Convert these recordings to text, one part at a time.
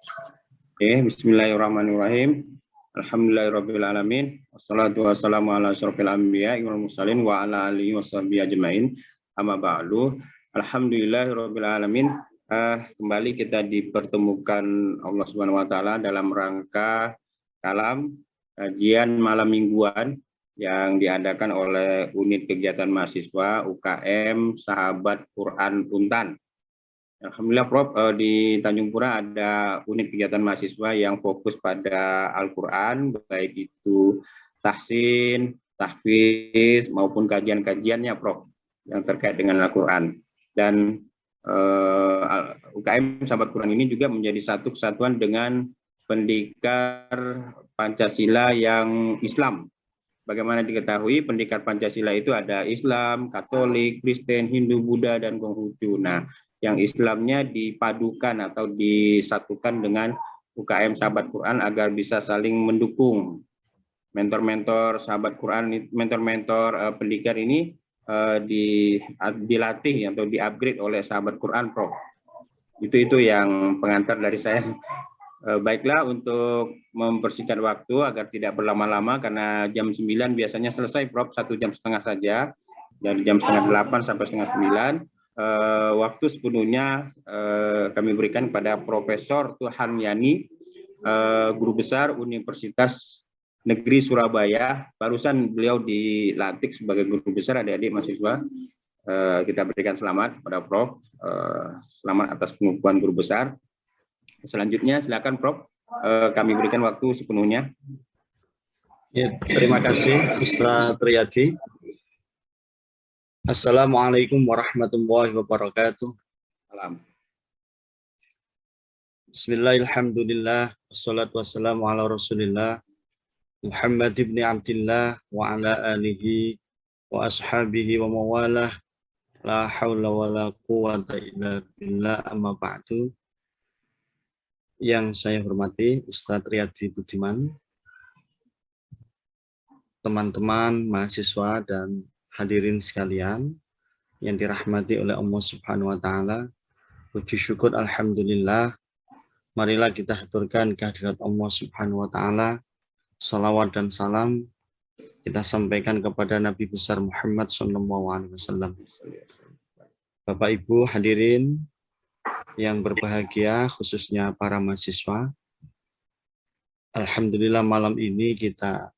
Oke, bismillahirrahmanirrahim. Alhamdulillahirrabbilalamin. Wassalatu wassalamu ala asyrofil anbiya wal mursalin wa ala alihi washabihi ajmain. Amma ba'du. Alhamdulillahirrabbilalamin. Kembali kita dipertemukan Allah Subhanahu wa taala dalam rangka kalam kajian malam mingguan yang diadakan oleh Unit Kegiatan Mahasiswa UKM Sahabat Quran Untan. Alhamdulillah Prof, di Tanjung Pura ada unit kegiatan mahasiswa yang fokus pada Al-Quran, baik itu tahsin, tahfiz, maupun kajian-kajiannya Prof, yang terkait dengan Al-Quran. Dan UKM Sahabat Quran ini juga menjadi satu kesatuan dengan pendikar Pancasila yang Islam. Bagaimana diketahui, pendekar Pancasila itu ada Islam, Katolik, Kristen, Hindu, Buddha, dan Konghucu. Nah, yang Islamnya dipadukan atau disatukan dengan UKM Sahabat Quran agar bisa saling mendukung. Mentor-mentor Sahabat Quran, mentor-mentor pendekar ini dilatih atau di-upgrade oleh Sahabat Quran, Prof. Itu yang pengantar dari saya. Baiklah, untuk mempersingkat waktu agar tidak berlama-lama karena jam 9 biasanya selesai Prof, 1,5 jam saja, dari jam 7:30 sampai 8:30. Waktu sepenuhnya kami berikan kepada Profesor Tuhan Yani, Guru Besar Universitas Negeri Surabaya. Barusan beliau dilantik sebagai Guru Besar, adik-adik mahasiswa. Kita berikan selamat kepada Prof. Selamat atas pengukuhan Guru Besar. Selanjutnya silakan Prof, kami berikan waktu sepenuhnya. Ya, terima kasih Ustaz Riyadi. Assalamualaikum warahmatullahi wabarakatuh. Salam. Bismillahirrahmanirrahim. Wassalatu wassalamu ala Rasulillah Muhammad ibn Abdillah wa ala alihi wa ashabihi wa mawalah. La haula wa la quwata illa billah, amma ba'du. Yang saya hormati Ustadz Riyadi Budiman, teman-teman mahasiswa dan hadirin sekalian yang dirahmati oleh Allah Subhanahu wa taala. Puji syukur alhamdulillah, marilah kita haturkan kehadirat Allah Subhanahu wa taala. Salawat dan salam kita sampaikan kepada Nabi besar Muhammad SAW. Bapak Ibu hadirin yang berbahagia, khususnya para mahasiswa, alhamdulillah malam ini kita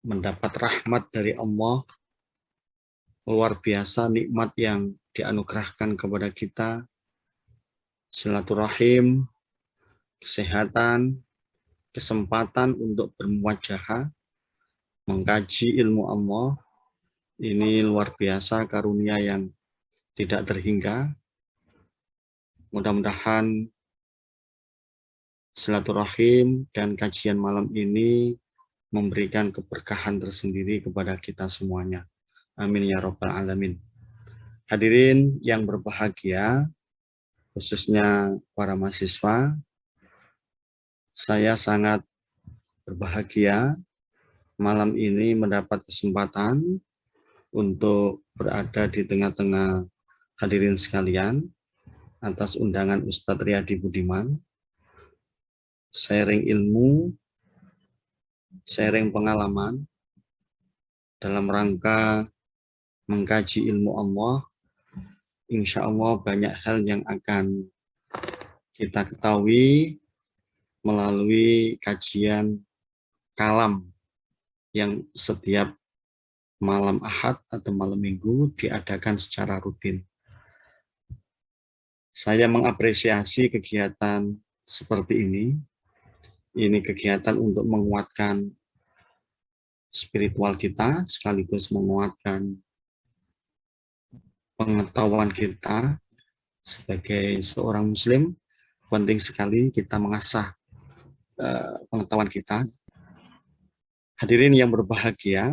mendapat rahmat dari Allah, luar biasa nikmat yang dianugerahkan kepada kita, silaturahim, kesehatan, kesempatan untuk bermuwajahah, mengkaji ilmu Allah. Ini luar biasa karunia yang tidak terhingga. Mudah-mudahan silaturahim dan kajian malam ini memberikan keberkahan tersendiri kepada kita semuanya. Amin ya rabbal alamin. Hadirin yang berbahagia, khususnya para mahasiswa, saya sangat berbahagia malam ini mendapat kesempatan untuk berada di tengah-tengah hadirin sekalian atas undangan Ustadz Riyadi Budiman, sharing ilmu, sharing pengalaman dalam rangka mengkaji ilmu Allah. Insya Allah banyak hal yang akan kita ketahui melalui kajian kalam yang setiap malam Ahad atau malam Minggu diadakan secara rutin. Saya mengapresiasi kegiatan seperti ini. Ini kegiatan untuk menguatkan spiritual kita, sekaligus menguatkan pengetahuan kita sebagai seorang Muslim. Penting sekali kita mengasah pengetahuan kita. Hadirin yang berbahagia,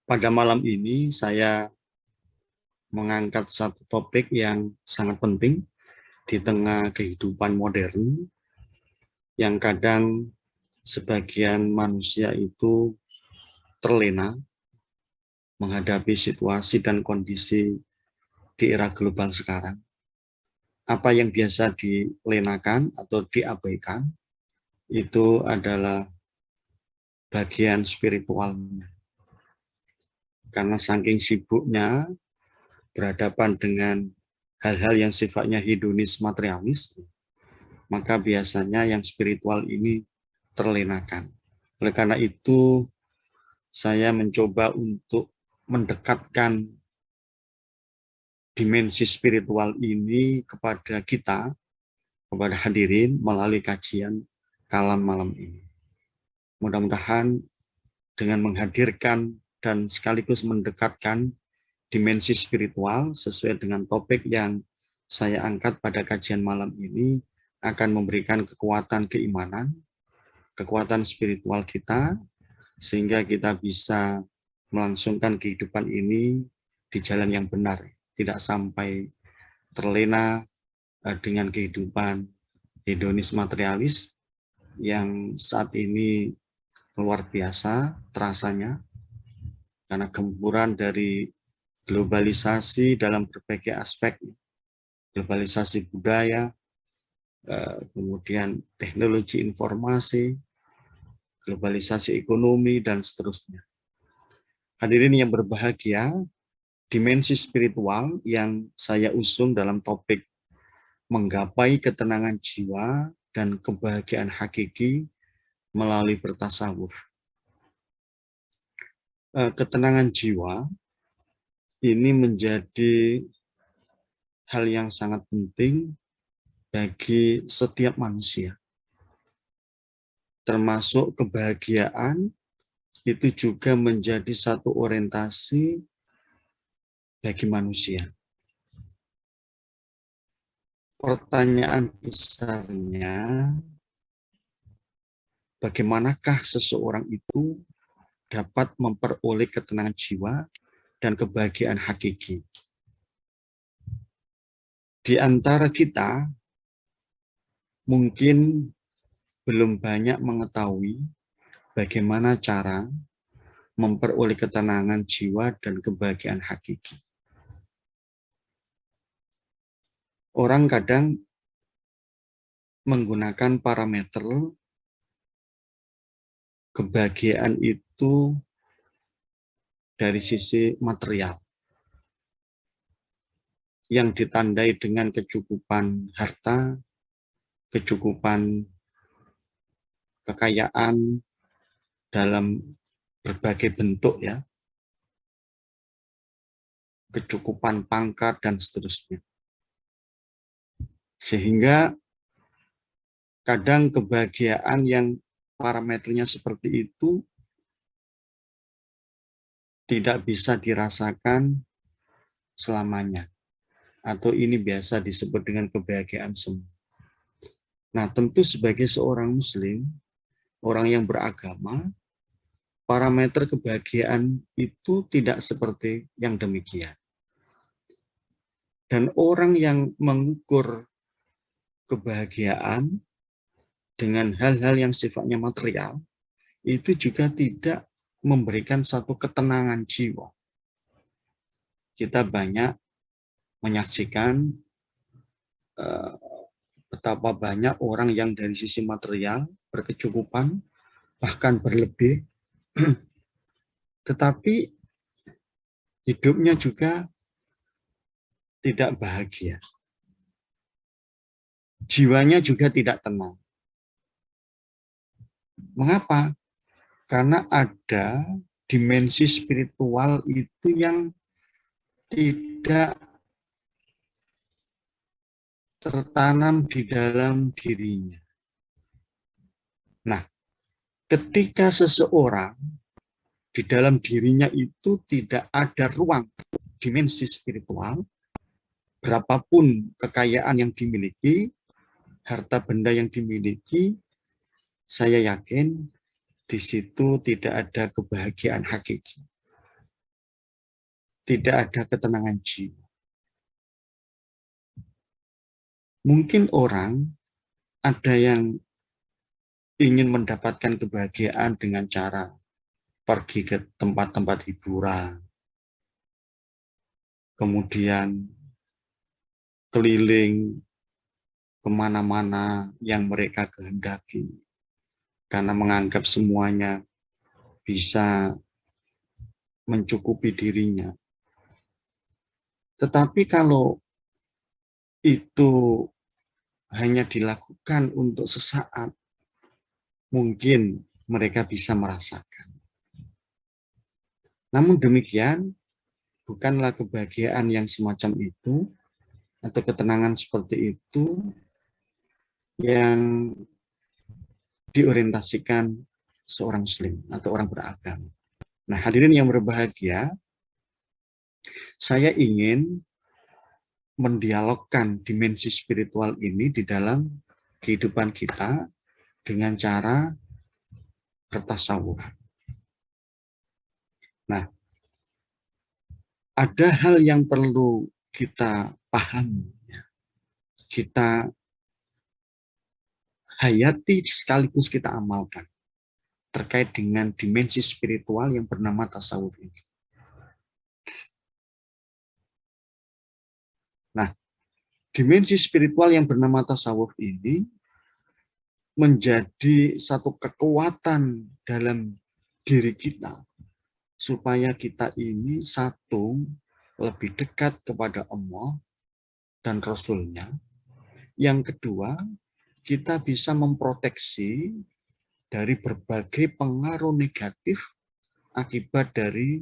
pada malam ini saya mengangkat satu topik yang sangat penting di tengah kehidupan modern, yang kadang sebagian manusia itu terlena menghadapi situasi dan kondisi di era global sekarang. apa yang biasa dilenakan atau diabaikan itu adalah bagian spiritualnya. Karena saking sibuknya berhadapan dengan hal-hal yang sifatnya hedonis materialis, maka biasanya yang spiritual ini terlenakan. Oleh karena itu, saya mencoba untuk mendekatkan dimensi spiritual ini kepada kita, kepada hadirin melalui kajian kalam malam ini. Mudah-mudahan dengan menghadirkan dan sekaligus mendekatkan dimensi spiritual sesuai dengan topik yang saya angkat pada kajian malam ini akan memberikan kekuatan keimanan, kekuatan spiritual kita, sehingga kita bisa melangsungkan kehidupan ini di jalan yang benar, tidak sampai terlena dengan kehidupan hedonis materialis yang saat ini luar biasa terasanya, karena gempuran dari globalisasi dalam berbagai aspek, globalisasi budaya, kemudian teknologi informasi, globalisasi ekonomi, dan seterusnya. Hadirin yang berbahagia, dimensi spiritual yang saya usung dalam topik menggapai ketenangan jiwa dan kebahagiaan hakiki melalui bertasawuf. Ketenangan jiwa ini menjadi hal yang sangat penting bagi setiap manusia. Termasuk kebahagiaan itu juga menjadi satu orientasi bagi manusia. Pertanyaan besarnya, bagaimanakah seseorang itu dapat memperoleh ketenangan jiwa dan kebahagiaan hakiki? Di antara kita mungkin belum banyak mengetahui bagaimana cara memperoleh ketenangan jiwa dan kebahagiaan hakiki. Orang kadang menggunakan parameter kebahagiaan itu dari sisi material, yang ditandai dengan kecukupan harta, kecukupan kekayaan dalam berbagai bentuk, ya, kecukupan pangkat dan seterusnya. Sehingga kadang kebahagiaan yang parameternya seperti itu tidak bisa dirasakan selamanya, atau ini biasa disebut dengan kebahagiaan semu. Nah, tentu sebagai seorang muslim, orang yang beragama, parameter kebahagiaan itu tidak seperti yang demikian. Dan orang yang mengukur kebahagiaan dengan hal-hal yang sifatnya material, itu juga tidak memberikan satu ketenangan jiwa. Kita banyak menyaksikan betapa banyak orang yang dari sisi material berkecukupan, bahkan berlebih, tetapi hidupnya juga tidak bahagia. Jiwanya juga tidak tenang. Mengapa? Karena ada dimensi spiritual itu yang tidak tertanam di dalam dirinya. Nah, ketika seseorang di dalam dirinya itu tidak ada ruang dimensi spiritual, berapapun kekayaan yang dimiliki, harta benda yang dimiliki, saya yakin di situ tidak ada kebahagiaan hakiki. Tidak ada ketenangan jiwa. Mungkin orang ada yang ingin mendapatkan kebahagiaan dengan cara pergi ke tempat-tempat hiburan, kemudian keliling kemana-mana yang mereka kehendaki, karena menganggap semuanya bisa mencukupi dirinya. Tetapi kalau itu hanya dilakukan untuk sesaat, mungkin mereka bisa merasakan. Namun demikian, bukanlah kebahagiaan yang semacam itu atau ketenangan seperti itu yang diorientasikan seorang muslim atau orang beragama. Nah, hadirin yang berbahagia, saya ingin mendialogkan dimensi spiritual ini di dalam kehidupan kita dengan cara bertasawuf. Nah, ada hal yang perlu kita pahami, kita hayati sekaligus kita amalkan terkait dengan dimensi spiritual yang bernama tasawuf ini. Nah, dimensi spiritual yang bernama tasawuf ini menjadi satu kekuatan dalam diri kita supaya kita ini satu, lebih dekat kepada Allah dan Rasul-Nya. Yang kedua, kita bisa memproteksi dari berbagai pengaruh negatif akibat dari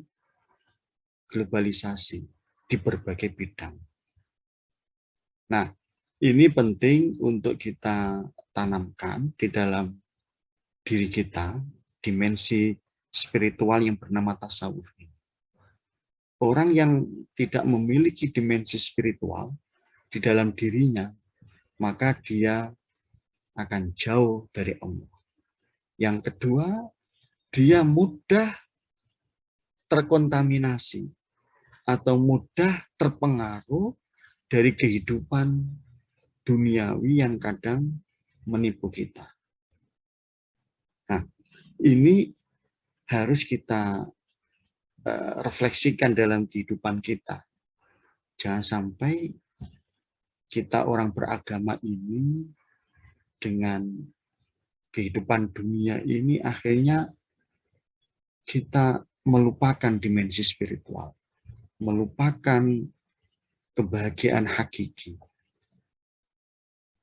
globalisasi di berbagai bidang. Nah, ini penting untuk kita tanamkan di dalam diri kita, dimensi spiritual yang bernama tasawuf ini. Orang yang tidak memiliki dimensi spiritual di dalam dirinya, maka dia akan jauh dari Allah. Yang kedua, dia mudah terkontaminasi atau mudah terpengaruh dari kehidupan duniawi yang kadang menipu kita. Nah, ini harus kita refleksikan dalam kehidupan kita. Jangan sampai kita orang beragama ini dengan kehidupan dunia ini akhirnya kita melupakan dimensi spiritual, melupakan kebahagiaan hakiki.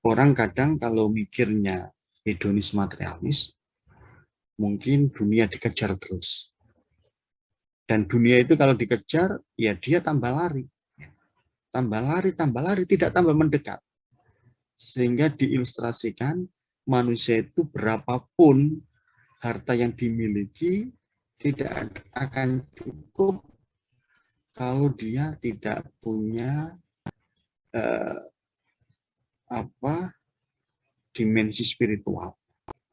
Orang kadang kalau mikirnya hedonis materialis, mungkin dunia dikejar terus. Dan dunia itu kalau dikejar, ya dia tambah lari. Tambah lari, tidak tambah mendekat. Sehingga diilustrasikan, manusia itu berapapun harta yang dimiliki, tidak akan cukup kalau dia tidak punya dimensi spiritual.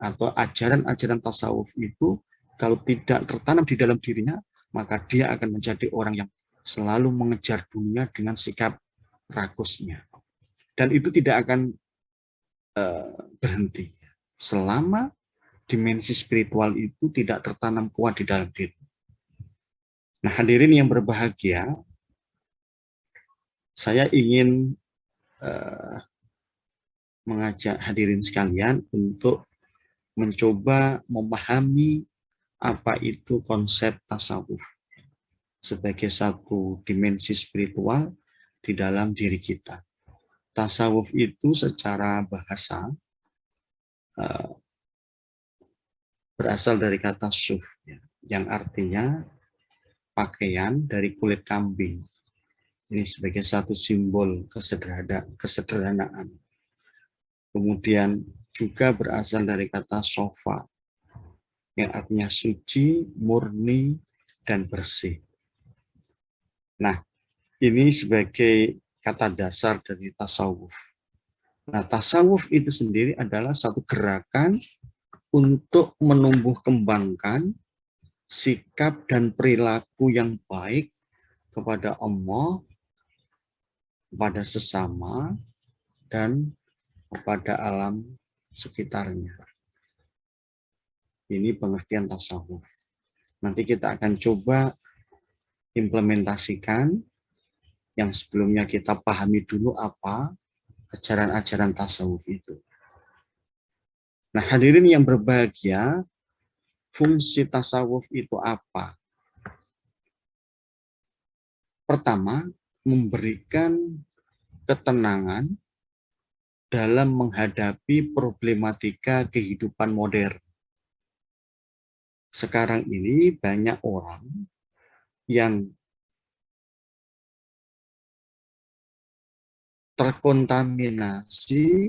Atau ajaran-ajaran tasawuf itu, kalau tidak tertanam di dalam dirinya, maka dia akan menjadi orang yang selalu mengejar dunia dengan sikap rakusnya. Dan itu tidak akan berhenti selama dimensi spiritual itu tidak tertanam kuat di dalam diri. Nah, hadirin yang berbahagia, saya ingin mengajak hadirin sekalian untuk mencoba memahami apa itu konsep tasawuf sebagai satu dimensi spiritual di dalam diri kita. Tasawuf itu secara bahasa berasal dari kata suf, yang artinya pakaian dari kulit kambing. Ini sebagai satu simbol kesederhanaan. Kemudian juga berasal dari kata sofa, yang artinya suci, murni, dan bersih. Nah, ini sebagai kata dasar dari tasawuf. Nah, tasawuf itu sendiri adalah satu gerakan untuk menumbuh kembangkan sikap dan perilaku yang baik kepada Allah, kepada sesama, dan kepada alam sekitarnya. Ini pengertian tasawuf. Nanti kita akan coba implementasikan yang sebelumnya kita pahami dulu apa ajaran-ajaran tasawuf itu. Nah, hadirin yang berbahagia, fungsi tasawuf itu apa? Pertama, memberikan ketenangan dalam menghadapi problematika kehidupan modern. Sekarang ini banyak orang yang terkontaminasi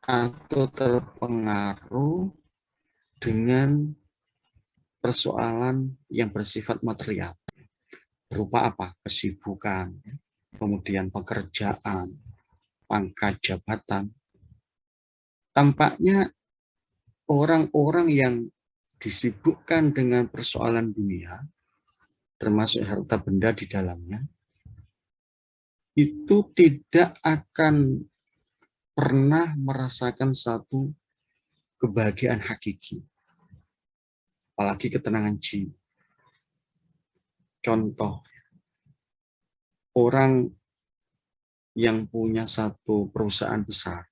atau terpengaruh dengan persoalan yang bersifat material. Berupa apa? Kesibukan, kemudian pekerjaan, pangkat jabatan. Tampaknya orang-orang yang disibukkan dengan persoalan dunia, termasuk harta benda di dalamnya, itu tidak akan pernah merasakan satu kebahagiaan hakiki, apalagi ketenangan jiwa. Contoh, orang yang punya satu perusahaan besar,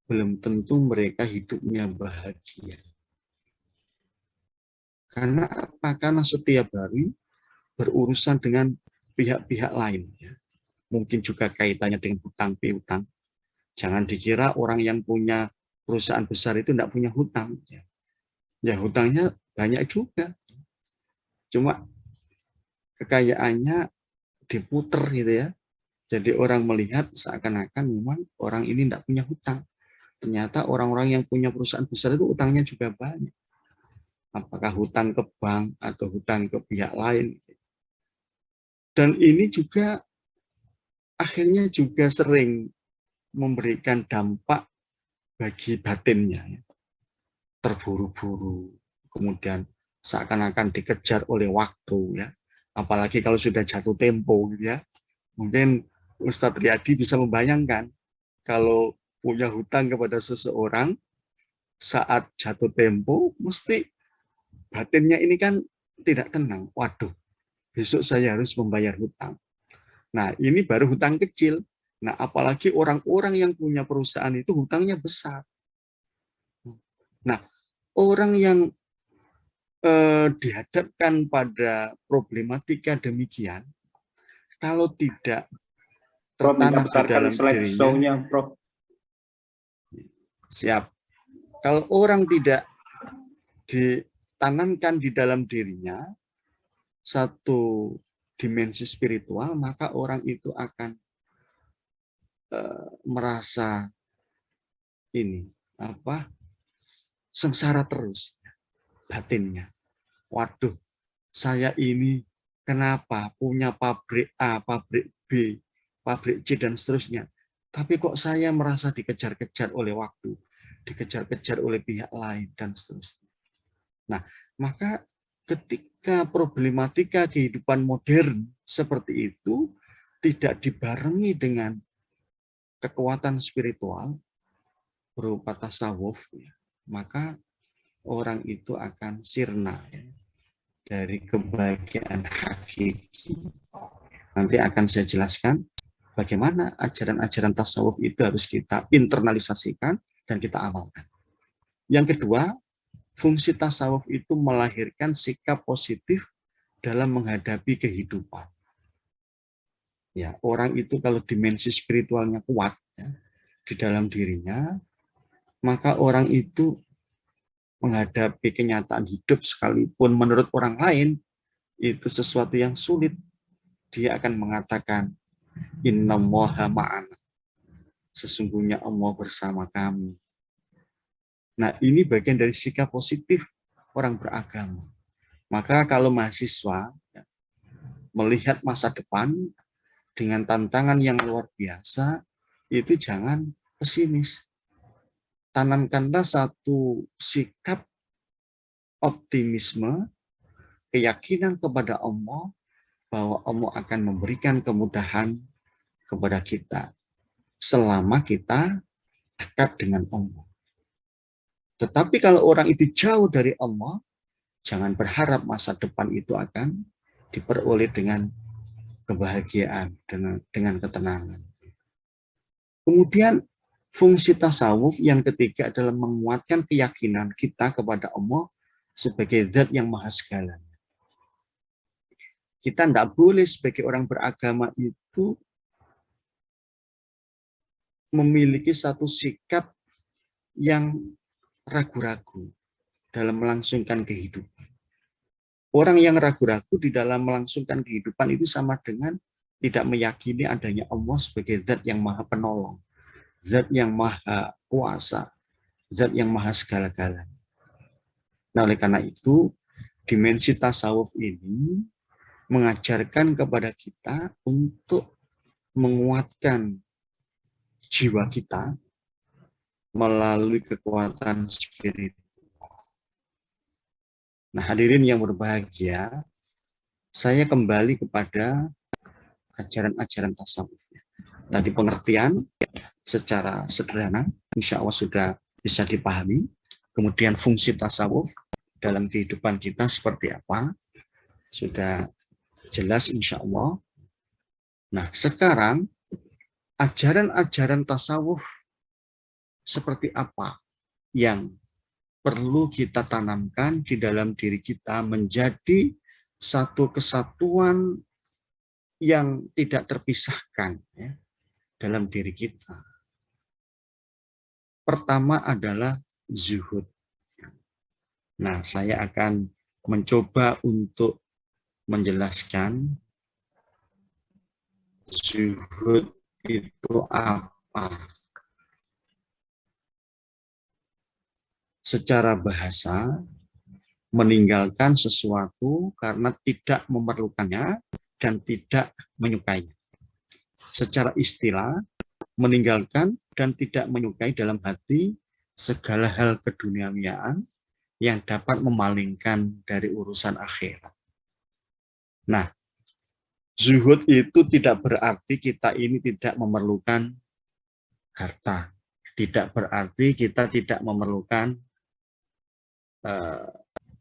belum tentu mereka hidupnya bahagia. Karena apa? Karena setiap hari berurusan dengan pihak-pihak lain. Mungkin juga kaitannya dengan hutang piutang. Jangan dikira orang yang punya perusahaan besar itu tidak punya hutang. Ya hutangnya banyak juga. Cuma kekayaannya diputer gitu ya. Jadi orang melihat seakan-akan memang orang ini tidak punya hutang. Ternyata orang-orang yang punya perusahaan besar itu hutangnya juga banyak. Apakah hutang ke bank atau hutang ke pihak lain. Dan ini juga akhirnya juga sering memberikan dampak bagi batinnya. Terburu-buru, kemudian seakan-akan dikejar oleh waktu, ya. Apalagi kalau sudah jatuh tempo, gitu ya. Mungkin Ustadz Riyadi bisa membayangkan kalau punya hutang kepada seseorang saat jatuh tempo, mesti batinnya ini kan tidak tenang. Waduh, besok saya harus membayar hutang. Nah, ini baru hutang kecil. Nah, apalagi orang-orang yang punya perusahaan itu hutangnya besar. Nah, orang yang dihadapkan pada problematika demikian, kalau tidak Prof, minta tertanam di besarkan dalam slide dirinya, show-nya, Prof. siap. Kalau orang tidak ditanamkan di dalam dirinya satu dimensi spiritual, maka orang itu akan merasa ini apa sengsara terus batinnya. Waduh, saya ini kenapa punya pabrik A, pabrik B, pabrik C dan seterusnya, tapi kok saya merasa dikejar-kejar oleh waktu, dikejar-kejar oleh pihak lain dan seterusnya. Nah, maka ketika problematika kehidupan modern seperti itu tidak dibarengi dengan kekuatan spiritual berupa tasawuf, maka orang itu akan sirna dari kebahagiaan hakiki. Nanti akan saya jelaskan bagaimana ajaran-ajaran tasawuf itu harus kita internalisasikan dan kita amalkan. Yang kedua, fungsi tasawuf itu melahirkan sikap positif dalam menghadapi kehidupan. Ya, orang itu kalau dimensi spiritualnya kuat ya, di dalam dirinya, maka orang itu menghadapi kenyataan hidup sekalipun menurut orang lain itu sesuatu yang sulit, dia akan mengatakan innallaha ma'ana, sesungguhnya Allah bersama kami. Nah, ini bagian dari sikap positif orang beragama. Maka kalau mahasiswa melihat masa depan dengan tantangan yang luar biasa, itu jangan pesimis. Tanamkanlah satu sikap optimisme, keyakinan kepada Allah, bahwa Allah akan memberikan kemudahan kepada kita selama kita dekat dengan Allah. Tetapi kalau orang itu jauh dari Allah, jangan berharap masa depan itu akan diperoleh dengan kebahagiaan, dengan ketenangan. Kemudian fungsi tasawuf yang ketiga adalah menguatkan keyakinan kita kepada Allah sebagai zat yang maha segalanya. Kita tidak boleh sebagai orang beragama itu memiliki satu sikap yang ragu-ragu dalam melangsungkan kehidupan. Orang yang ragu-ragu di dalam melangsungkan kehidupan itu sama dengan tidak meyakini adanya Allah sebagai zat yang maha penolong, zat yang maha kuasa, zat yang maha segala-galanya. Nah, oleh karena itu, dimensi tasawuf ini mengajarkan kepada kita untuk menguatkan jiwa kita melalui kekuatan spiritual. Nah, hadirin yang berbahagia, saya kembali kepada ajaran-ajaran tasawuf. Tadi pengertian secara sederhana, insya Allah sudah bisa dipahami. Kemudian fungsi tasawuf dalam kehidupan kita seperti apa, sudah jelas insya Allah. Nah, sekarang ajaran-ajaran tasawuf seperti apa yang perlu kita tanamkan di dalam diri kita menjadi satu kesatuan yang tidak terpisahkan ya, dalam diri kita. Pertama adalah zuhud. Nah, saya akan mencoba untuk menjelaskan zuhud itu apa. Secara bahasa, meninggalkan sesuatu karena tidak memerlukannya dan tidak menyukainya. Secara istilah, meninggalkan dan tidak menyukai dalam hati segala hal keduniawiaan yang dapat memalingkan dari urusan akhirat. Nah, zuhud itu tidak berarti kita ini tidak memerlukan harta. Tidak berarti kita tidak memerlukan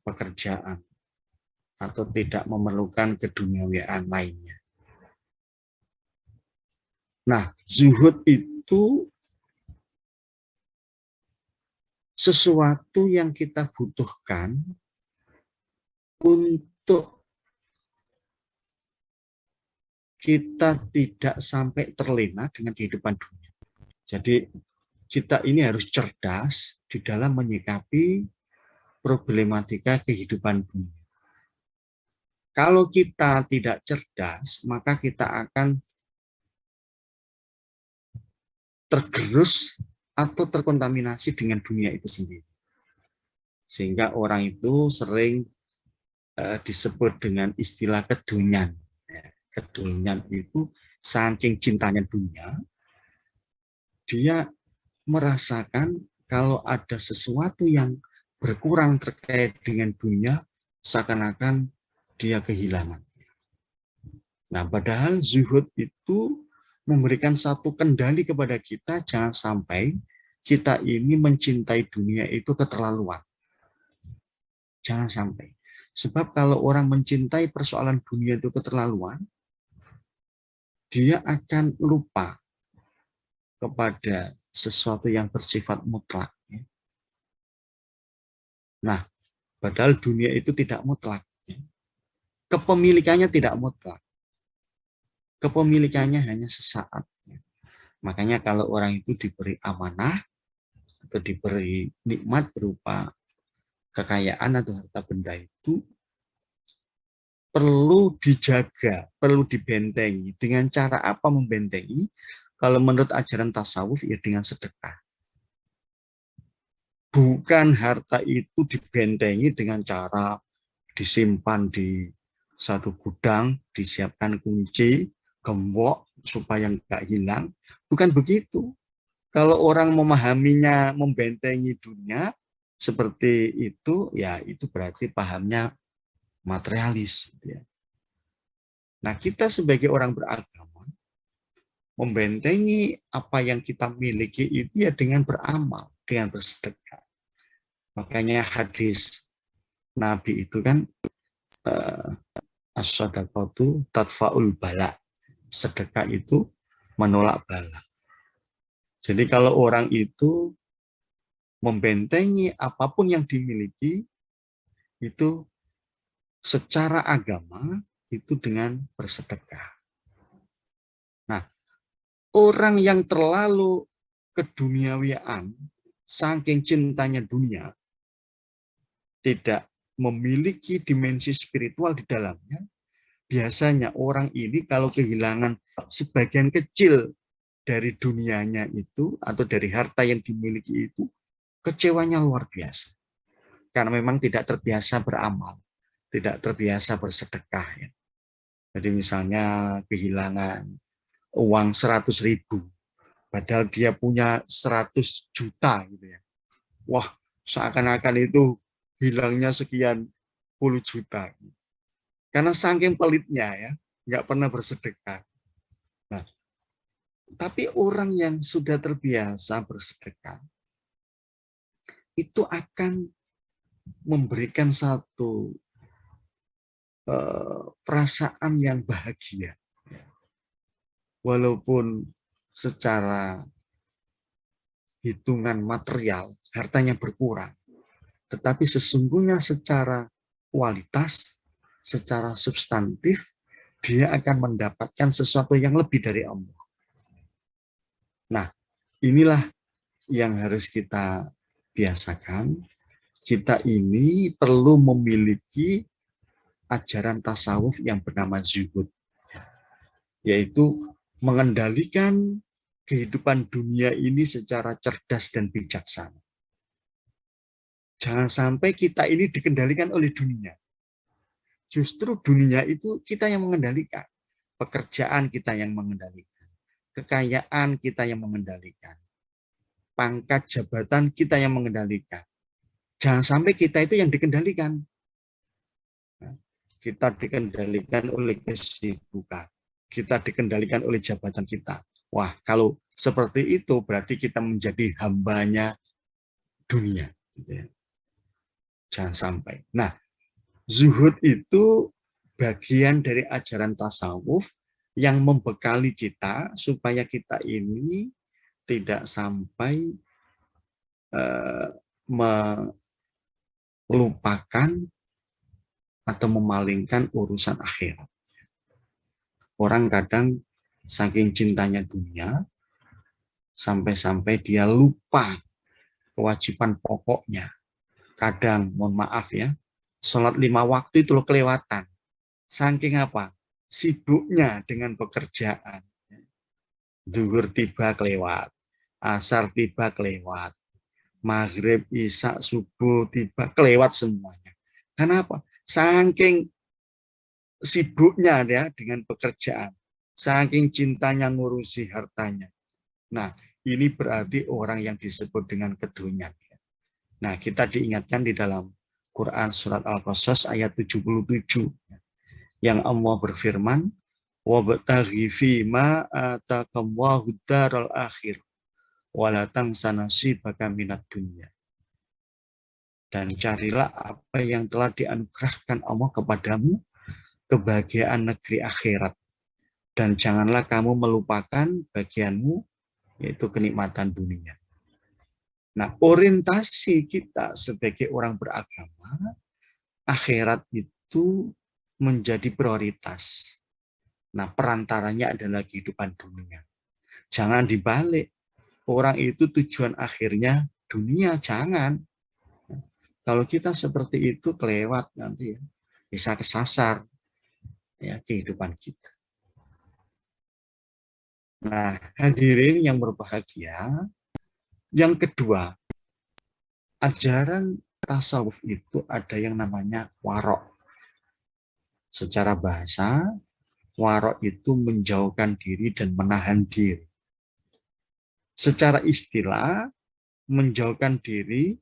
pekerjaan atau tidak memerlukan keduniawiaan lainnya. Nah, zuhud itu sesuatu yang kita butuhkan untuk kita tidak sampai terlena dengan kehidupan dunia. Jadi kita ini harus cerdas di dalam menyikapi problematika kehidupan dunia. Kalau kita tidak cerdas, maka kita akan tergerus atau terkontaminasi dengan dunia itu sendiri. Sehingga orang itu sering disebut dengan istilah kedunian. Kedunian itu saking cintanya dunia, dia merasakan kalau ada sesuatu yang berkurang terkait dengan dunia, seakan-akan dia kehilangan. Nah, padahal zuhud itu memberikan satu kendali kepada kita, jangan sampai kita ini mencintai dunia itu keterlaluan. Jangan sampai. Sebab kalau orang mencintai persoalan dunia itu keterlaluan, dia akan lupa kepada sesuatu yang bersifat mutlak. Nah, padahal dunia itu tidak mutlak. Kepemilikannya tidak mutlak. Kepemilikannya hanya sesaat. Makanya kalau orang itu diberi amanah atau diberi nikmat berupa kekayaan atau harta benda itu perlu dijaga, perlu dibentengi. Dengan cara apa membentengi? Kalau menurut ajaran tasawuf ya dengan sedekah. Bukan harta itu dibentengi dengan cara disimpan di satu gudang, disiapkan kunci, gembok, supaya nggak hilang. Bukan begitu. Kalau orang memahaminya membentengi dunia, seperti itu, ya itu berarti pahamnya materialis. Nah, kita sebagai orang beragama, membentengi apa yang kita miliki itu ya dengan beramal, dengan bersedekah. Makanya hadis Nabi itu kan as-shadaqatu tadfa'ul bala. Sedekah itu menolak bala. Jadi kalau orang itu membentengi apapun yang dimiliki, itu secara agama itu dengan bersedekah. Nah, orang yang terlalu keduniawian, saking cintanya dunia, tidak memiliki dimensi spiritual di dalamnya, biasanya orang ini kalau kehilangan sebagian kecil dari dunianya itu, atau dari harta yang dimiliki itu, kecewanya luar biasa. Karena memang tidak terbiasa beramal, tidak terbiasa bersedekah. Ya. Jadi misalnya kehilangan uang 100.000, padahal dia punya 100 juta. Gitu ya. Wah, seakan-akan itu hilangnya sekian puluh juta. Karena saking pelitnya ya, nggak pernah bersedekah. Nah, tapi orang yang sudah terbiasa bersedekah, itu akan memberikan satu perasaan yang bahagia. Walaupun secara hitungan material, hartanya berkurang. Tetapi sesungguhnya secara kualitas, secara substantif, dia akan mendapatkan sesuatu yang lebih dari Allah. Nah, inilah yang harus kita biasakan. Kita ini perlu memiliki ajaran tasawuf yang bernama zuhud, yaitu mengendalikan kehidupan dunia ini secara cerdas dan bijaksana. Jangan sampai kita ini dikendalikan oleh dunia. Justru dunia itu kita yang mengendalikan. Pekerjaan kita yang mengendalikan. Kekayaan kita yang mengendalikan. Pangkat jabatan kita yang mengendalikan. Jangan sampai kita itu yang dikendalikan. Kita dikendalikan oleh kesibukan. Kita dikendalikan oleh jabatan kita. Wah, kalau seperti itu berarti kita menjadi hambanya dunia. Jangan sampai. Nah, zuhud itu bagian dari ajaran tasawuf yang membekali kita supaya kita ini tidak sampai melupakan atau memalingkan urusan akhirat. Orang kadang saking cintanya dunia, sampai-sampai dia lupa kewajiban pokoknya. Kadang, mohon maaf ya, sholat 5 waktu itu loh kelewatan. Saking apa? Sibuknya dengan pekerjaan. Zuhur tiba kelewat, asar tiba kelewat, maghrib, isya, subuh tiba kelewat semuanya. Kenapa? Saking sibuknya ya dengan pekerjaan, saking cintanya ngurusi hartanya. Nah, ini berarti orang yang disebut dengan keduniaan. Nah, kita diingatkan di dalam Quran surat Al-Qasas ayat 77 yang Allah berfirman, wabtaghi fima atakallahu daral akhir wala tansa nasibaka minad dunya. Dan carilah apa yang telah dianugerahkan Allah kepadamu, kebahagiaan negeri akhirat. Dan janganlah kamu melupakan bagianmu, yaitu kenikmatan dunia. Nah, orientasi kita sebagai orang beragama, akhirat itu menjadi prioritas. Nah, perantaranya adalah kehidupan dunia. Jangan dibalik. Orang itu tujuan akhirnya dunia, jangan. Kalau kita seperti itu kelewat nanti ya, bisa kesasar ya kehidupan kita. Nah, hadirin yang berbahagia, yang kedua, ajaran tasawuf itu ada yang namanya warok. Secara bahasa, warok itu menjauhkan diri dan menahan diri. Secara istilah, menjauhkan diri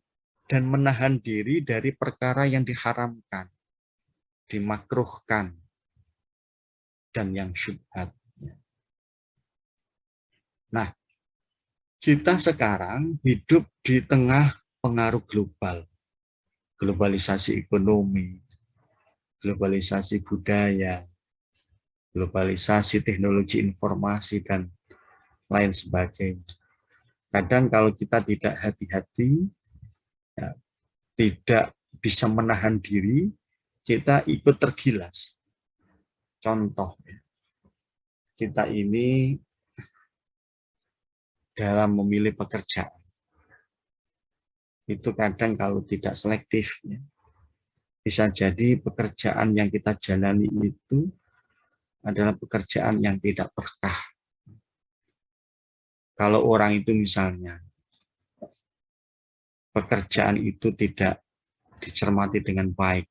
dan menahan diri dari perkara yang diharamkan, dimakruhkan, dan yang syubhat. Nah, kita sekarang hidup di tengah pengaruh global, globalisasi ekonomi, globalisasi budaya, globalisasi teknologi informasi, dan lain sebagainya. Kadang kalau kita tidak hati-hati, ya, tidak bisa menahan diri, kita ikut tergilas. Contoh, ya, kita ini dalam memilih pekerjaan, itu kadang kalau tidak selektif, ya, bisa jadi pekerjaan yang kita jalani itu adalah pekerjaan yang tidak berkah. Kalau orang itu misalnya pekerjaan itu tidak dicermati dengan baik,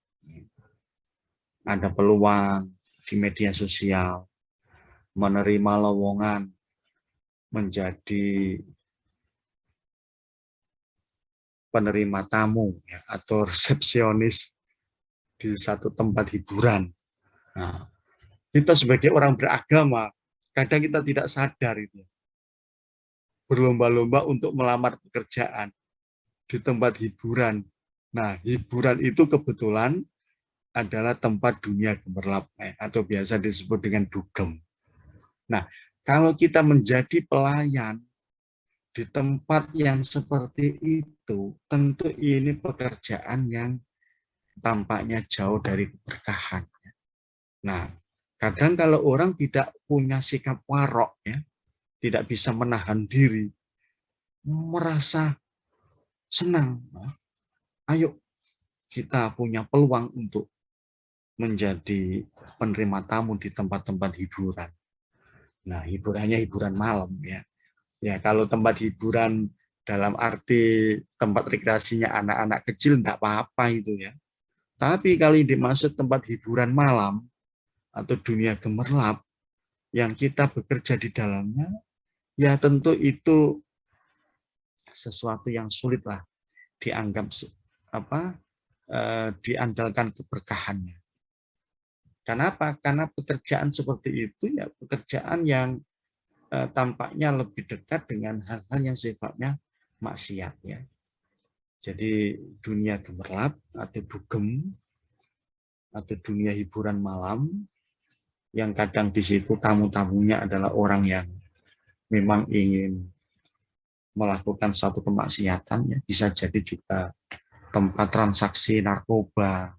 ada peluang di media sosial, menerima lowongan menjadi penerima tamu, ya, atau resepsionis di satu tempat hiburan. Nah, kita sebagai orang beragama, kadang kita tidak sadar itu. Berlomba-lomba untuk melamar pekerjaan di tempat hiburan. Nah, hiburan itu kebetulan adalah tempat dunia gemerlap, atau biasa disebut dengan dugem. Nah, kalau kita menjadi pelayan di tempat yang seperti itu, tentu ini pekerjaan yang tampaknya jauh dari keberkahan. Nah, kadang kalau orang tidak punya sikap warok, ya, tidak bisa menahan diri, merasa senang, ayo kita punya peluang untuk menjadi penerima tamu di tempat-tempat hiburan. Nah, hiburannya hiburan malam, ya. Ya, kalau tempat hiburan dalam arti tempat rekreasinya anak-anak kecil enggak apa-apa itu, ya. Tapi kalau yang dimaksud tempat hiburan malam atau dunia gemerlap yang kita bekerja di dalamnya, ya tentu itu sesuatu yang sulit lah dianggap diandalkan keberkahannya. Kenapa? Karena pekerjaan seperti itu ya pekerjaan yang tampaknya lebih dekat dengan hal-hal yang sifatnya maksiat, ya. Jadi dunia gemerlap atau dugem atau dunia hiburan malam yang kadang di situ tamu-tamunya adalah orang yang memang ingin melakukan satu kemaksiatan, ya, bisa jadi juga tempat transaksi narkoba,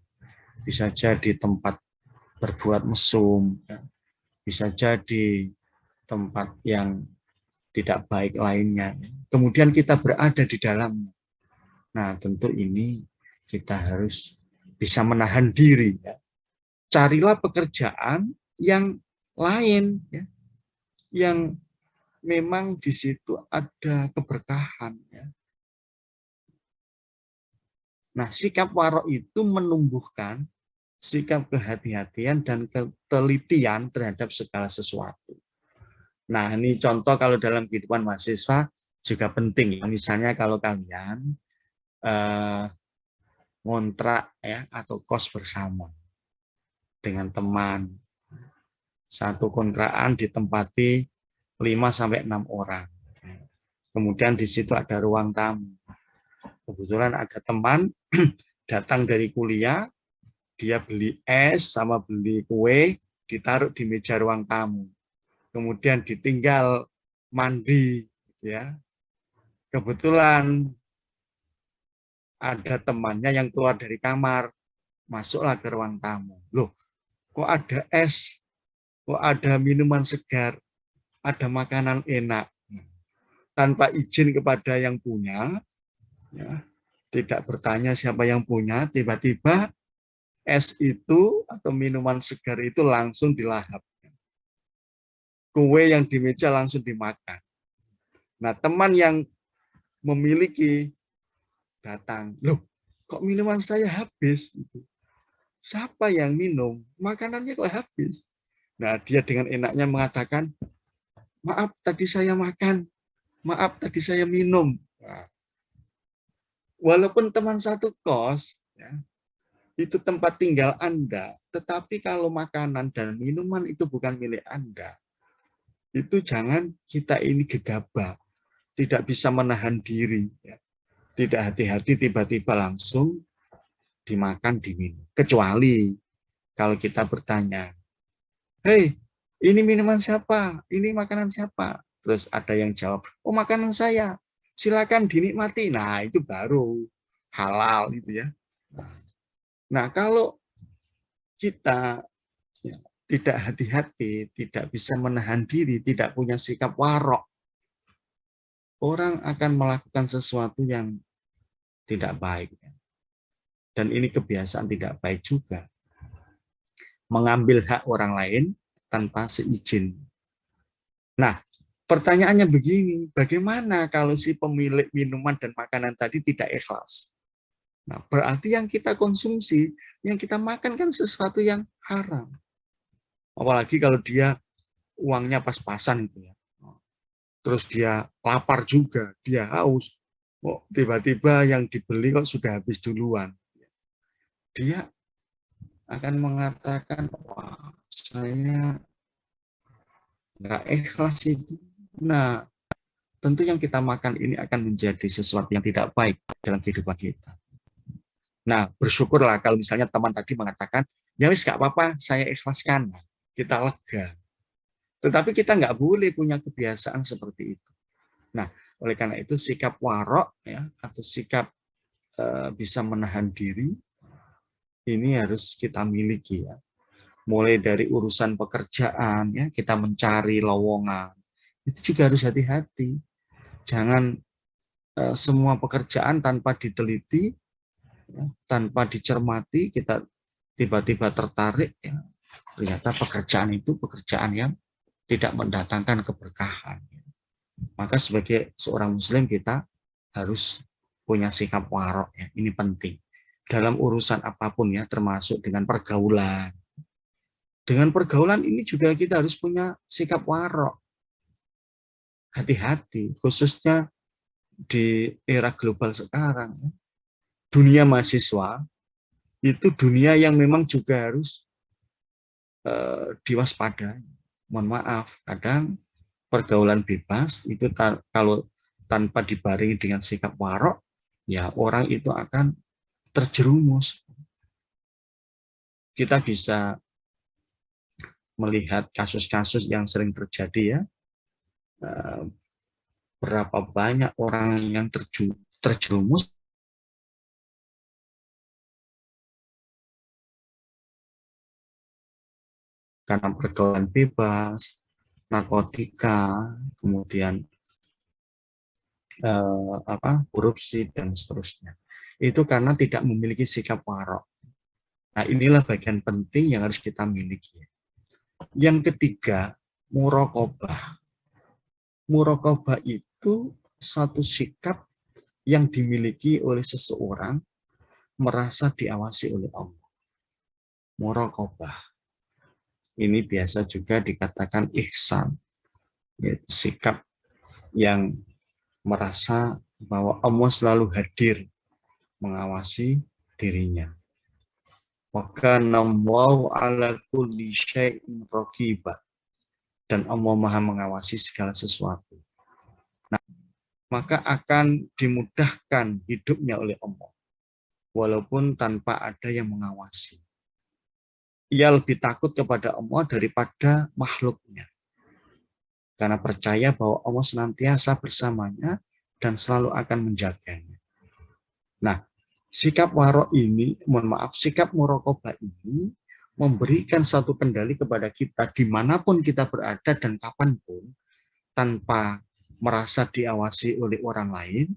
bisa jadi tempat berbuat mesum, ya, bisa jadi tempat yang tidak baik lainnya. Kemudian kita berada di dalamnya. Nah, tentu ini kita harus bisa menahan diri. Ya. Carilah pekerjaan yang lain, ya, yang memang di situ ada keberkahan. Ya. Nah, sikap warok itu menumbuhkan sikap kehati-hatian dan ketelitian terhadap segala sesuatu. Nah, ini contoh kalau dalam kehidupan mahasiswa juga penting. Misalnya kalau kalian ngontrak, ya, atau kos bersama dengan teman, satu kontrakan ditempati 5-6 orang. Kemudian di situ ada ruang tamu. Kebetulan ada teman datang dari kuliah, dia beli es sama beli kue, ditaruh di meja ruang tamu. Kemudian ditinggal mandi, ya. Kebetulan ada temannya yang keluar dari kamar, masuklah ke ruang tamu. Loh, kok ada es, kok ada minuman segar, ada makanan enak. Tanpa izin kepada yang punya, ya, tidak bertanya siapa yang punya, tiba-tiba es itu atau minuman segar itu langsung dilahap. Kue yang di meja langsung dimakan. Nah, teman yang memiliki datang, loh, kok minuman saya habis? Siapa yang minum? Makanannya kok habis? Nah, dia dengan enaknya mengatakan, maaf tadi saya makan, maaf tadi saya minum. Nah, walaupun teman satu kos, ya, itu tempat tinggal Anda, tetapi kalau makanan dan minuman itu bukan milik Anda, itu jangan kita ini gegabah, tidak bisa menahan diri, ya. Tidak hati-hati tiba-tiba langsung dimakan, diminum. Kecuali kalau kita bertanya, hei, ini minuman siapa? Ini makanan siapa? Terus ada yang jawab, oh makanan saya. silakan dinikmati. Nah, itu baru halal gitu ya. Nah, kalau kita ya, tidak hati-hati, tidak bisa menahan diri, tidak punya sikap warok, orang akan melakukan sesuatu yang tidak baik. Dan ini kebiasaan tidak baik juga. Mengambil hak orang lain tanpa seizin. Nah, pertanyaannya begini, bagaimana kalau si pemilik minuman dan makanan tadi tidak ikhlas? Nah, berarti yang kita konsumsi, yang kita makan kan sesuatu yang haram. Apalagi kalau dia uangnya pas-pasan itu ya. Terus dia lapar juga, dia haus. Oh, tiba-tiba yang dibeli kok sudah habis duluan. Dia akan mengatakan, wah, saya nggak ikhlas itu. Nah, tentu yang kita makan ini akan menjadi sesuatu yang tidak baik dalam kehidupan kita. Nah, bersyukurlah kalau misalnya teman tadi mengatakan, ya wis nggak apa-apa, saya ikhlaskan. Kita lega. Tetapi kita nggak boleh punya kebiasaan seperti itu. Nah, oleh karena itu sikap warok ya, atau sikap bisa menahan diri, ini harus kita miliki ya. Mulai dari urusan pekerjaan, ya kita mencari lowongan, itu juga harus hati-hati. Jangan semua pekerjaan tanpa diteliti, ya, tanpa dicermati, kita tiba-tiba tertarik, ya, ternyata pekerjaan itu pekerjaan yang tidak mendatangkan keberkahan. Maka sebagai seorang muslim kita harus punya sikap warok, ya. Ini penting dalam urusan apapun ya, termasuk dengan pergaulan. Dengan pergaulan ini juga kita harus punya sikap warok. Hati-hati, khususnya di era global sekarang. Dunia mahasiswa itu dunia yang memang juga harus diwaspadai. Mohon maaf, kadang pergaulan bebas itu kalau tanpa dibarengi dengan sikap warok, ya orang itu akan terjerumus. Kita bisa melihat kasus-kasus yang sering terjadi ya, berapa banyak orang yang terjerumus karena pergaulan bebas, narkotika, kemudian korupsi dan seterusnya. Itu karena tidak memiliki sikap warok. Nah, inilah bagian penting yang harus kita miliki. Yang ketiga, muraqabah. Muraqabah itu satu sikap yang dimiliki oleh seseorang merasa diawasi oleh Allah. Muraqabah. Ini biasa juga dikatakan ihsan, yaitu sikap yang merasa bahwa Allah selalu hadir mengawasi dirinya. Wa kana Allahu ala kulli syai'in raqibah. Dan Allah Maha mengawasi segala sesuatu. Nah, maka akan dimudahkan hidupnya oleh Allah, walaupun tanpa ada yang mengawasi. Ia lebih takut kepada Allah daripada makhluknya. Karena percaya bahwa Allah senantiasa bersamanya dan selalu akan menjaganya. Nah, sikap warok ini, sikap muraqabah ini memberikan satu kendali kepada kita dimanapun kita berada dan kapanpun, tanpa merasa diawasi oleh orang lain,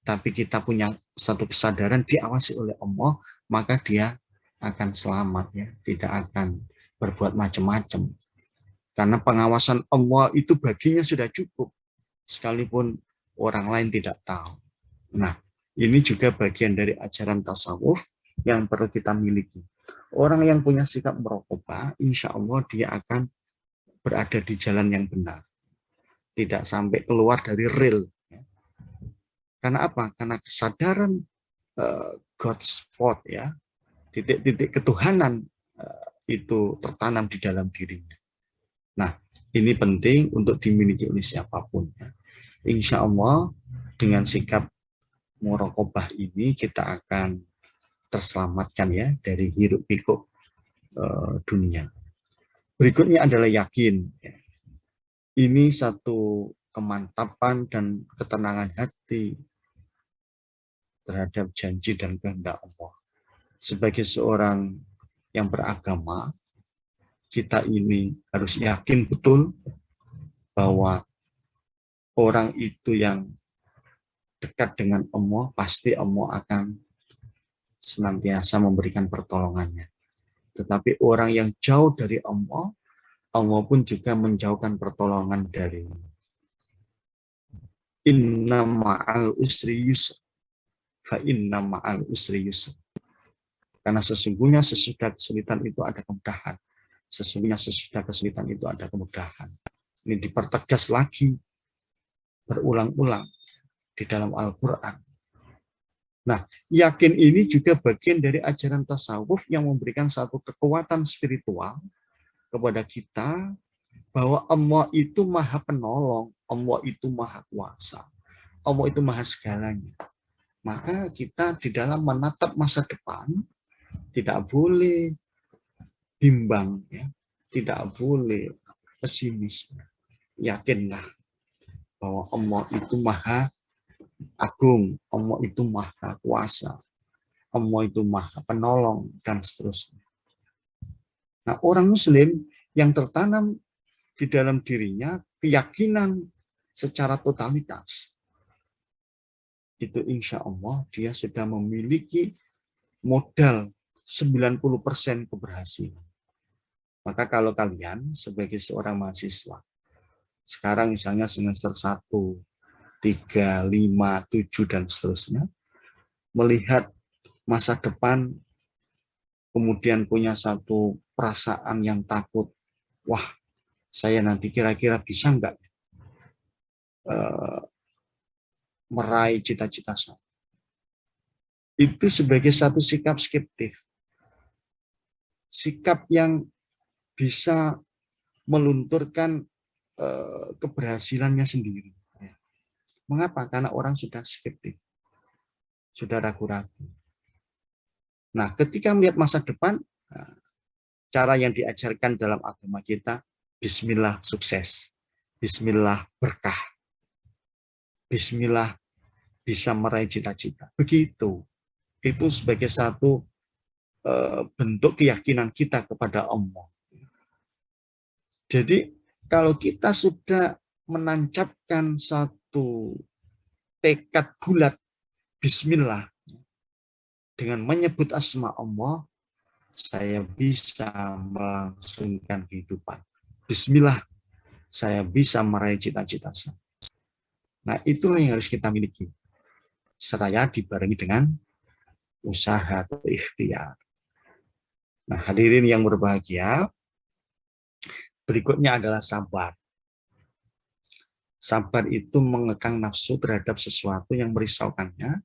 tapi kita punya satu kesadaran diawasi oleh Allah, maka dia akan selamat ya, tidak akan berbuat macam-macam. Karena pengawasan Allah itu baginya sudah cukup, sekalipun orang lain tidak tahu. Nah, ini juga bagian dari ajaran tasawuf yang perlu kita miliki. Orang yang punya sikap muraqabah, insya Allah dia akan berada di jalan yang benar. Tidak sampai keluar dari real. Karena apa? Karena kesadaran God's spot ya, titik-titik ketuhanan itu tertanam di dalam dirinya. Nah, ini penting untuk dimiliki oleh siapapun. Insya Allah dengan sikap muraqabah ini kita akan terselamatkan ya dari hiruk pikuk dunia. Berikutnya adalah yakin. Ini satu kemantapan dan ketenangan hati terhadap janji dan kehendak Allah. Sebagai seorang yang beragama, kita ini harus yakin betul bahwa orang itu yang dekat dengan Allah, pasti Allah akan senantiasa memberikan pertolongannya. Tetapi orang yang jauh dari Allah, Allah pun juga menjauhkan pertolongan darinya. Inna ma'al usri yusra, fa inna ma'al usri yusra. Karena sesungguhnya sesudah kesulitan itu ada kemudahan. Sesungguhnya sesudah kesulitan itu ada kemudahan. Ini dipertegas lagi, berulang-ulang di dalam Al-Quran. Nah, yakin ini juga bagian dari ajaran tasawuf yang memberikan satu kekuatan spiritual kepada kita bahwa Allah itu maha penolong, Allah itu maha kuasa, Allah itu maha segalanya. Maka kita di dalam menatap masa depan tidak boleh bimbang, ya, tidak boleh pesimis. Yakinlah bahwa Allah itu maha agung, Allah itu maha kuasa, Allah itu maha penolong, dan seterusnya. Nah, orang Muslim yang tertanam di dalam dirinya keyakinan secara totalitas, itu insya Allah dia sudah memiliki modal 90% keberhasilan. Maka kalau kalian sebagai seorang mahasiswa, sekarang misalnya semester 1, 3, 5, 7, dan seterusnya, melihat masa depan, kemudian punya satu perasaan yang takut, wah, saya nanti kira-kira bisa nggak meraih cita-cita saya. Itu sebagai satu sikap skeptis. Sikap yang bisa melunturkan keberhasilannya sendiri. Mengapa? Karena orang sudah skeptis, sudah ragu-ragu. Nah, ketika melihat masa depan, cara yang diajarkan dalam agama kita, Bismillah sukses, Bismillah berkah, Bismillah bisa meraih cita-cita. Begitu. Itu sebagai satu bentuk keyakinan kita kepada Allah. Jadi, kalau kita sudah menancapkan satu tekad bulat, Bismillah, dengan menyebut asma Allah, saya bisa melangsungkan kehidupan. Bismillah, saya bisa meraih cita-cita saya. Nah, itulah yang harus kita miliki. Seraya dibarengi dengan usaha atau ikhtiar. Nah, hadirin yang berbahagia, berikutnya adalah sabar. Sabar itu mengekang nafsu terhadap sesuatu yang merisaukannya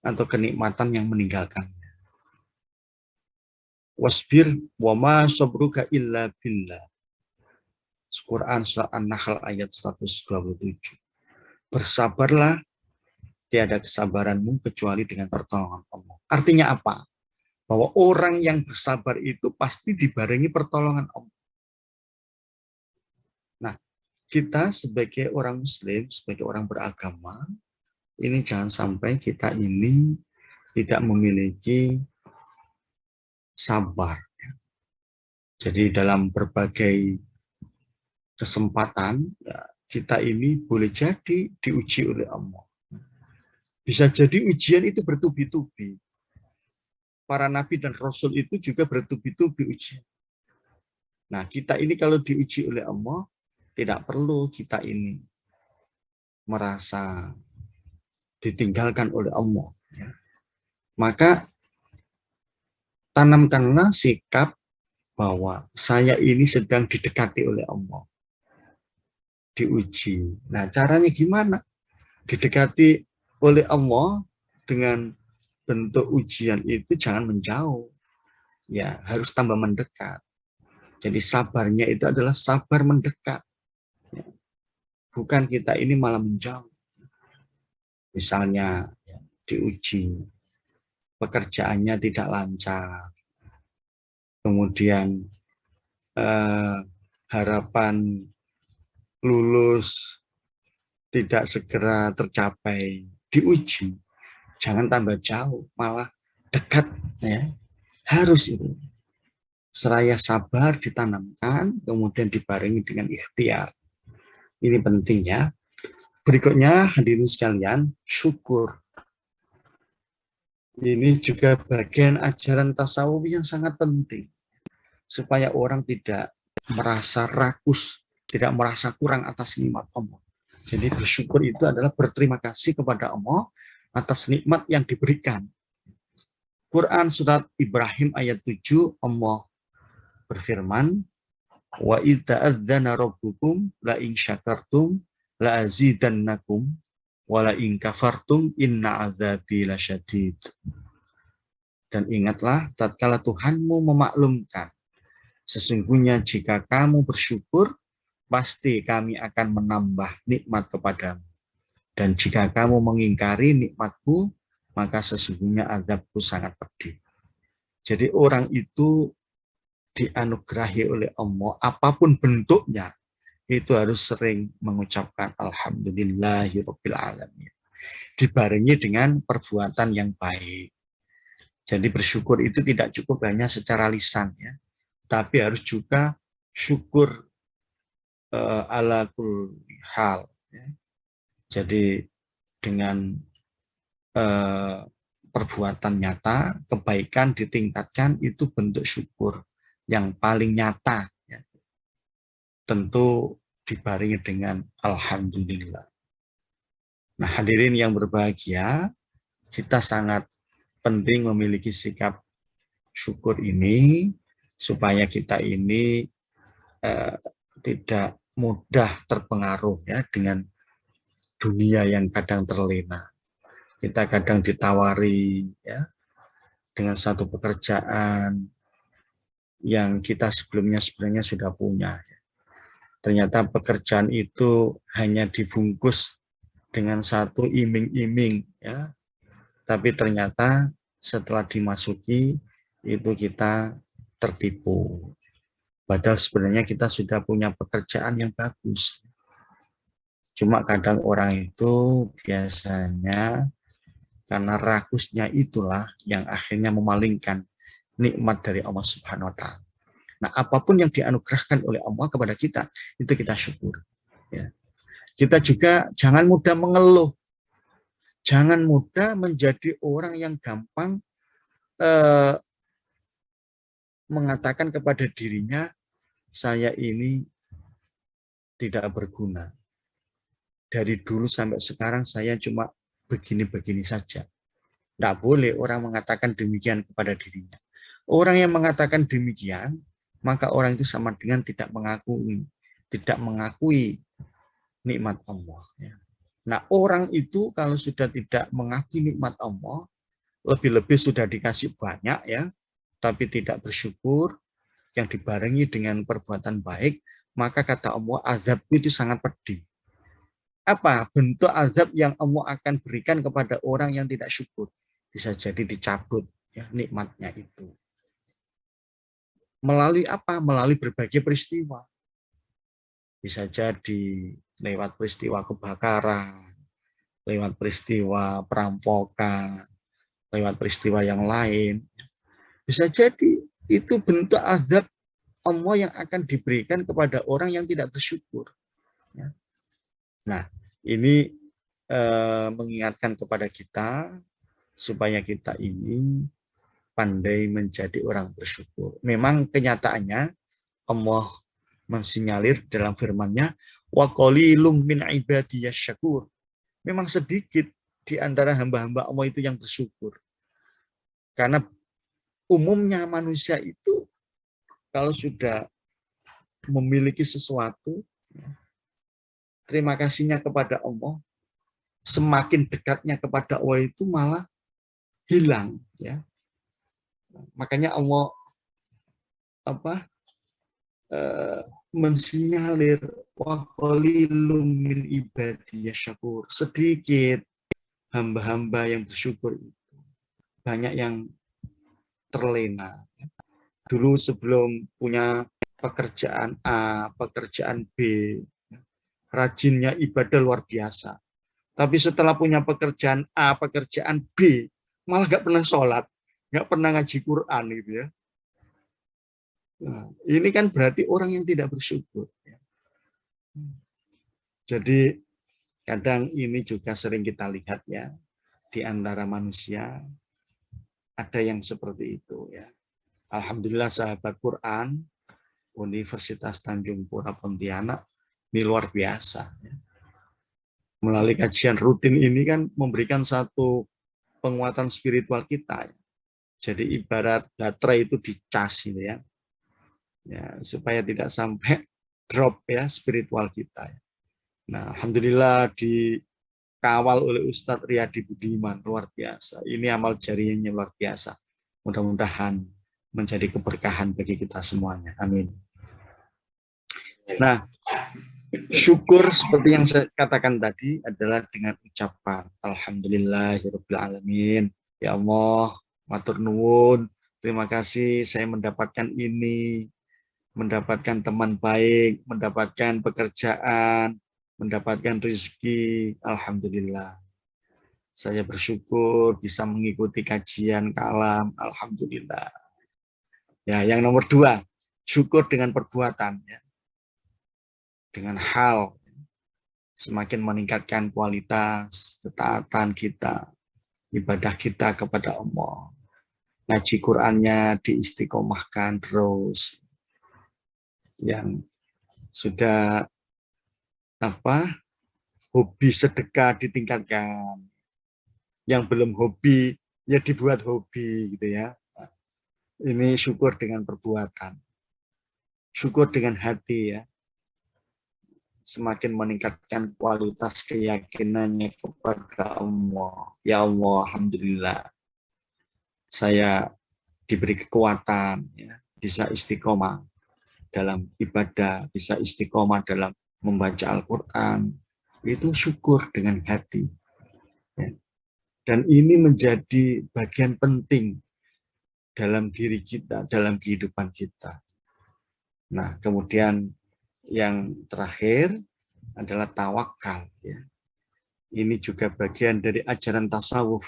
atau kenikmatan yang meninggalkannya. Wasbir wa ma sabruka illa billah. Quran surah An-Nahl ayat 127. Bersabarlah, tiada kesabaranmu kecuali dengan pertolongan Allah. Artinya apa? Bahwa orang yang bersabar itu pasti dibarengi pertolongan Allah. Nah, kita sebagai orang Muslim, sebagai orang beragama, ini jangan sampai kita ini tidak memiliki sabar. Jadi dalam berbagai kesempatan, kita ini boleh jadi diuji oleh Allah. Bisa jadi ujian itu bertubi-tubi. Para nabi dan rasul itu juga bertubi-tubi ujian. Nah, kita ini kalau diuji oleh Allah, tidak perlu kita ini merasa ditinggalkan oleh Allah. Maka tanamkanlah sikap bahwa saya ini sedang didekati oleh Allah. Diuji. Nah, caranya gimana? Didekati oleh Allah dengan bentuk ujian itu jangan menjauh. Ya, harus tambah mendekat. Jadi sabarnya itu adalah sabar mendekat. Bukan kita ini malah menjauh. Misalnya diuji, pekerjaannya tidak lancar, kemudian harapan lulus tidak segera tercapai, diuji, jangan tambah jauh, malah dekat ya. Harus itu. Seraya sabar ditanamkan, kemudian dibarengi dengan ikhtiar. Ini penting ya. Berikutnya hadirin sekalian, syukur. Ini juga bagian ajaran tasawuf yang sangat penting. Supaya orang tidak merasa rakus, tidak merasa kurang atas nikmat Allah. Jadi bersyukur itu adalah berterima kasih kepada Allah atas nikmat yang diberikan. Quran surat Ibrahim ayat 7, Allah berfirman, wa idza adzana rabbukum la in syakartum la azidannakum wa la in kafartum inna adzabi lasyadid. Dan ingatlah tatkala Tuhanmu memaklumkan, sesungguhnya jika kamu bersyukur pasti kami akan menambah nikmat kepadamu, dan jika kamu mengingkari nikmatku maka sesungguhnya azabku sangat pedih. Jadi orang itu dianugerahi oleh Allah, apapun bentuknya, itu harus sering mengucapkan alhamdulillahirabbil alamin. Dibarengi dengan perbuatan yang baik. Jadi bersyukur itu tidak cukup hanya secara lisan ya, tapi harus juga syukur ala kulli hal. Ya. Jadi dengan perbuatan nyata, kebaikan ditingkatkan, itu bentuk syukur yang paling nyata. Ya. Tentu dibarengi dengan alhamdulillah. Nah, hadirin yang berbahagia, kita sangat penting memiliki sikap syukur ini supaya kita ini tidak mudah terpengaruh ya dengan dunia yang kadang terlena. Kita kadang ditawari ya dengan satu pekerjaan yang kita sebelumnya sebenarnya sudah punya. Ternyata pekerjaan itu hanya dibungkus dengan satu iming-iming ya. Tapi ternyata setelah dimasuki itu kita tertipu. Padahal sebenarnya kita sudah punya pekerjaan yang bagus. Cuma kadang orang itu biasanya karena rakusnya itulah yang akhirnya memalingkan nikmat dari Allah Subhanahu wa Ta'ala. Nah, apapun yang dianugerahkan oleh Allah kepada kita, itu kita syukur. Ya. Kita juga jangan mudah mengeluh. Jangan mudah menjadi orang yang gampang mengatakan kepada dirinya, saya ini tidak berguna. Dari dulu sampai sekarang saya cuma begini-begini saja. Tidak boleh orang mengatakan demikian kepada dirinya. Orang yang mengatakan demikian, maka orang itu sama dengan tidak mengakui nikmat Allah. Nah, orang itu kalau sudah tidak mengakui nikmat Allah, lebih-lebih sudah dikasih banyak ya, tapi tidak bersyukur, yang dibarengi dengan perbuatan baik, maka kata Allah, azab itu sangat pedih. Apa bentuk azab yang Allah akan berikan kepada orang yang tidak syukur? Bisa jadi dicabut ya, nikmatnya itu. Melalui apa? Melalui berbagai peristiwa. Bisa jadi lewat peristiwa kebakaran, lewat peristiwa perampokan, lewat peristiwa yang lain. Bisa jadi itu bentuk azab Allah yang akan diberikan kepada orang yang tidak bersyukur. Nah, ini mengingatkan kepada kita supaya kita ini pandai menjadi orang bersyukur. Memang kenyataannya Allah mensinyalir dalam firman-Nya, wa qalilum min ibadiyas syakur. Memang sedikit di antara hamba-hamba Allah itu yang bersyukur. Karena umumnya manusia itu kalau sudah memiliki sesuatu, terima kasihnya kepada Allah, semakin dekatnya kepada Allah itu malah hilang. Ya. Makanya Allah mensinyalir wa qalilum min ibadiyas syakur. Sedikit hamba-hamba yang bersyukur itu. Banyak yang terlena. Dulu sebelum punya pekerjaan A, pekerjaan B, rajinnya ibadah luar biasa. Tapi setelah punya pekerjaan A, pekerjaan B, malah nggak pernah sholat, nggak pernah ngaji Quran gitu ya. Nah, ini kan berarti orang yang tidak bersyukur. Jadi kadang ini juga sering kita lihat ya di antara manusia ada yang seperti itu ya. Alhamdulillah sahabat Quran Universitas Tanjung Pura Pontianak ini luar biasa. Melalui kajian rutin ini kan memberikan satu penguatan spiritual kita. Jadi ibarat baterai itu dicas gitu ya. Supaya tidak sampai drop ya spiritual kita. Nah, alhamdulillah dikawal oleh Ustadz Riyadi Budiman luar biasa. Ini amal jariahnya luar biasa. Mudah-mudahan menjadi keberkahan bagi kita semuanya. Amin. Nah, syukur seperti yang saya katakan tadi adalah dengan ucapan Alhamdulillahirabbil alamin. Ya Allah, matur nuwun. Terima kasih saya mendapatkan ini, mendapatkan teman baik, mendapatkan pekerjaan, mendapatkan rezeki. Alhamdulillah. Saya bersyukur bisa mengikuti kajian kalam. Alhamdulillah. Ya, yang nomor 2, syukur dengan perbuatan. Ya. Dengan hal semakin meningkatkan kualitas ketaatan kita, ibadah kita kepada Allah. Ngaji Qur'annya diistiqomahkan terus. Yang sudah hobi sedekah ditingkatkan. Yang belum hobi ya dibuat hobi gitu ya. Ini syukur dengan perbuatan. Syukur dengan hati ya. Semakin meningkatkan kualitas keyakinannya kepada Allah. Ya Allah, alhamdulillah. Saya diberi kekuatan, ya, bisa istiqomah dalam ibadah, bisa istiqomah dalam membaca Al-Quran. Itu syukur dengan hati. Ya. Dan ini menjadi bagian penting dalam diri kita, dalam kehidupan kita. Nah, kemudian yang terakhir adalah tawakal. Ya. Ini juga bagian dari ajaran tasawuf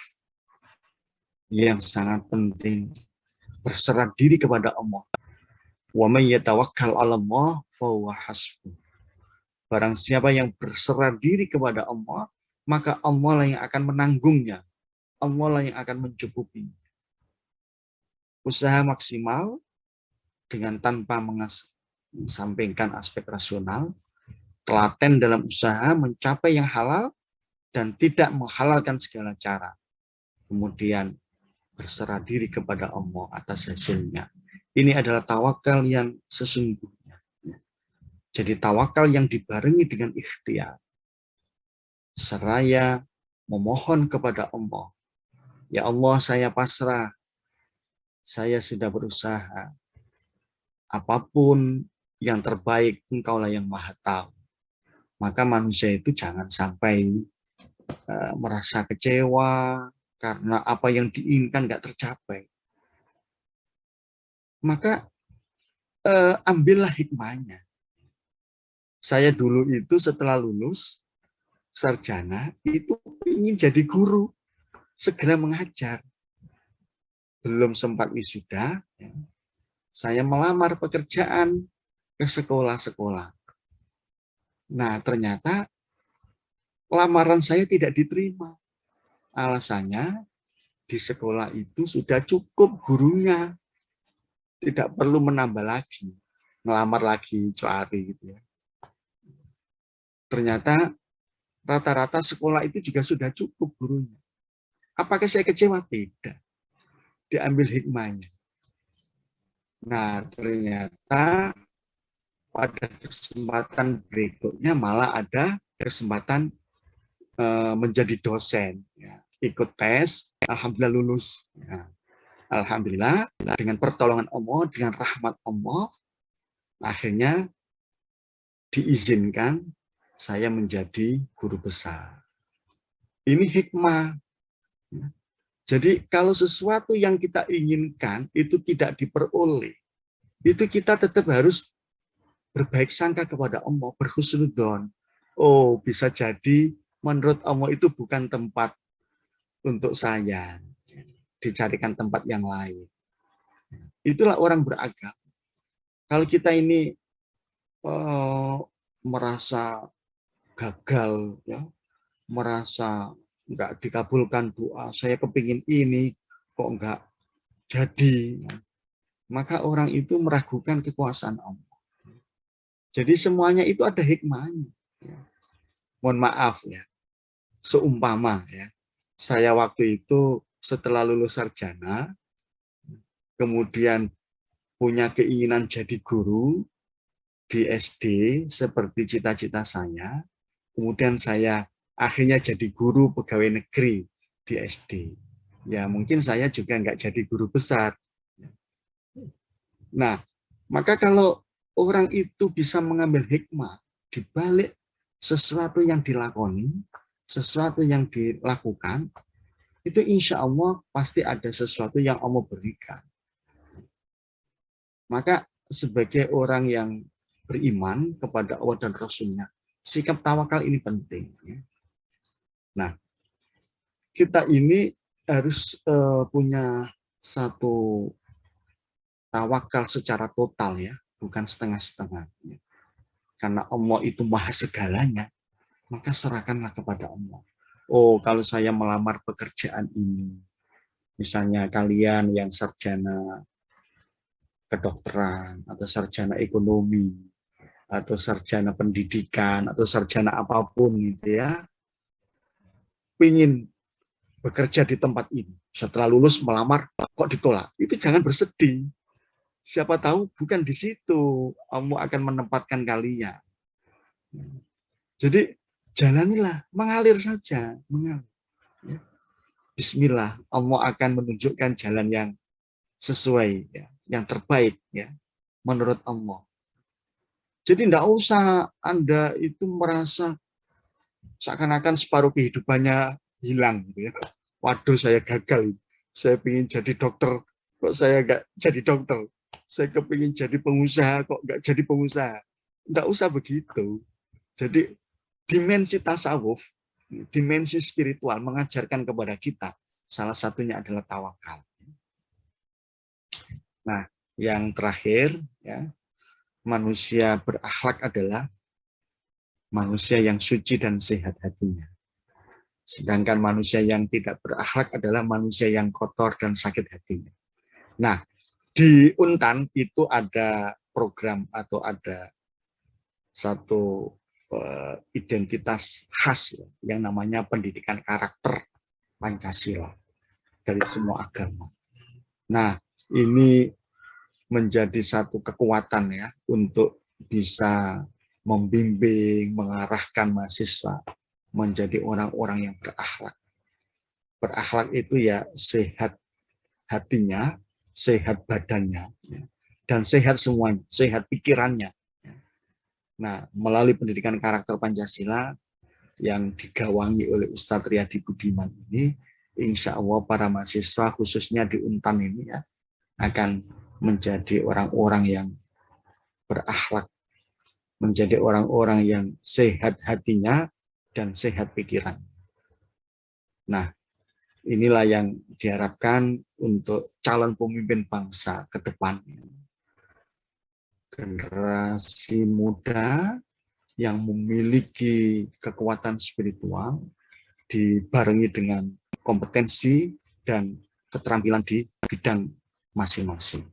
yang sangat penting. Berserah diri kepada Allah. Wa may yatawakkal 'ala Allah fa huwa hasbuh. Barang siapa yang berserah diri kepada Allah, maka Allah lah yang akan menanggungnya. Allah lah yang akan mencukupi. Usaha maksimal dengan tanpa mensampingkan aspek rasional, telaten dalam usaha mencapai yang halal dan tidak menghalalkan segala cara. Kemudian berserah diri kepada Allah atas hasilnya. Ini adalah tawakal yang sesungguhnya. Jadi tawakal yang dibarengi dengan ikhtiar. Seraya memohon kepada Allah. Ya Allah, saya pasrah. Saya sudah berusaha. Apapun yang terbaik, Engkaulah yang Maha Tahu. Maka manusia itu jangan sampai merasa kecewa karena apa yang diinginkan nggak tercapai. Maka ambillah hikmahnya. Saya dulu itu setelah lulus sarjana itu ingin jadi guru, segera mengajar. Belum sempat wisuda, ya, saya melamar pekerjaan ke sekolah-sekolah. Nah, ternyata lamaran saya tidak diterima. Alasannya di sekolah itu sudah cukup gurunya. Tidak perlu menambah lagi, melamar lagi, cari gitu ya. Ternyata rata-rata sekolah itu juga sudah cukup gurunya. Apakah saya kecewa? Tidak. Diambil hikmahnya. Nah, ternyata pada kesempatan berikutnya malah ada kesempatan menjadi dosen. Ya. Ikut tes, alhamdulillah lulus. Ya. Alhamdulillah, dengan pertolongan Allah, dengan rahmat Allah, akhirnya diizinkan saya menjadi guru besar. Ini hikmah. Jadi kalau sesuatu yang kita inginkan itu tidak diperoleh, itu kita tetap harus berbaik sangka kepada Allah, berhusnudzon. oh bisa jadi menurut Allah itu bukan tempat untuk saya, dicarikan tempat yang lain. Itulah orang beragama. Kalau kita ini merasa gagal, ya, merasa nggak dikabulkan doa, saya kepingin ini kok nggak jadi, maka orang itu meragukan kekuasaan Allah. Jadi semuanya itu ada hikmahnya. Mohon maaf ya, seumpama ya, saya waktu itu setelah lulus sarjana, kemudian punya keinginan jadi guru di SD seperti cita-cita saya, kemudian saya akhirnya jadi guru pegawai negeri di SD. Ya mungkin saya juga nggak jadi guru besar. Nah, maka kalau orang itu bisa mengambil hikmah di balik sesuatu yang dilakoni, sesuatu yang dilakukan, itu insya Allah pasti ada sesuatu yang Allah berikan. Maka sebagai orang yang beriman kepada Allah dan Rasul-Nya, sikap tawakal ini penting. Nah, kita ini harus punya satu tawakal secara total ya, bukan setengah-setengah. Karena Allah itu maha segalanya, maka serahkanlah kepada Allah. Oh, kalau saya melamar pekerjaan ini, misalnya kalian yang sarjana kedokteran, atau sarjana ekonomi, atau sarjana pendidikan, atau sarjana apapun gitu ya, ingin bekerja di tempat ini, setelah lulus melamar kok ditolak, itu jangan bersedih. Siapa tahu bukan di situ Allah akan menempatkan kalian. Jadi jalanilah, mengalir saja, mengalir. Bismillah, Allah akan menunjukkan jalan yang sesuai, ya, yang terbaik, ya, menurut Allah. Jadi tidak usah Anda itu merasa seakan-akan separuh kehidupannya hilang, gitu ya. Waduh, saya gagal, saya ingin jadi dokter, kok saya nggak jadi dokter. Saya kepingin jadi pengusaha, kok nggak jadi pengusaha. Tidak usah begitu. Jadi dimensi tasawuf, dimensi spiritual mengajarkan kepada kita, salah satunya adalah tawakal. Nah, yang terakhir, ya, manusia berakhlak adalah manusia yang suci dan sehat hatinya. Sedangkan manusia yang tidak berakhlak adalah manusia yang kotor dan sakit hatinya. Nah, di Untan itu ada program atau ada satu identitas khas yang namanya pendidikan karakter Pancasila dari semua agama. Nah, ini menjadi satu kekuatan ya untuk bisa membimbing, mengarahkan mahasiswa menjadi orang-orang yang berakhlak. Berakhlak itu ya sehat hatinya, sehat badannya, dan sehat semua, sehat pikirannya. Nah, melalui pendidikan karakter Pancasila yang digawangi oleh Ustadz Riyadi Budiman ini, insya Allah para mahasiswa khususnya di Untan ini ya, akan menjadi orang-orang yang berakhlak, menjadi orang-orang yang sehat hatinya dan sehat pikiran. Nah, inilah yang diharapkan untuk calon pemimpin bangsa ke depan. Generasi muda yang memiliki kekuatan spiritual dibarengi dengan kompetensi dan keterampilan di bidang masing-masing.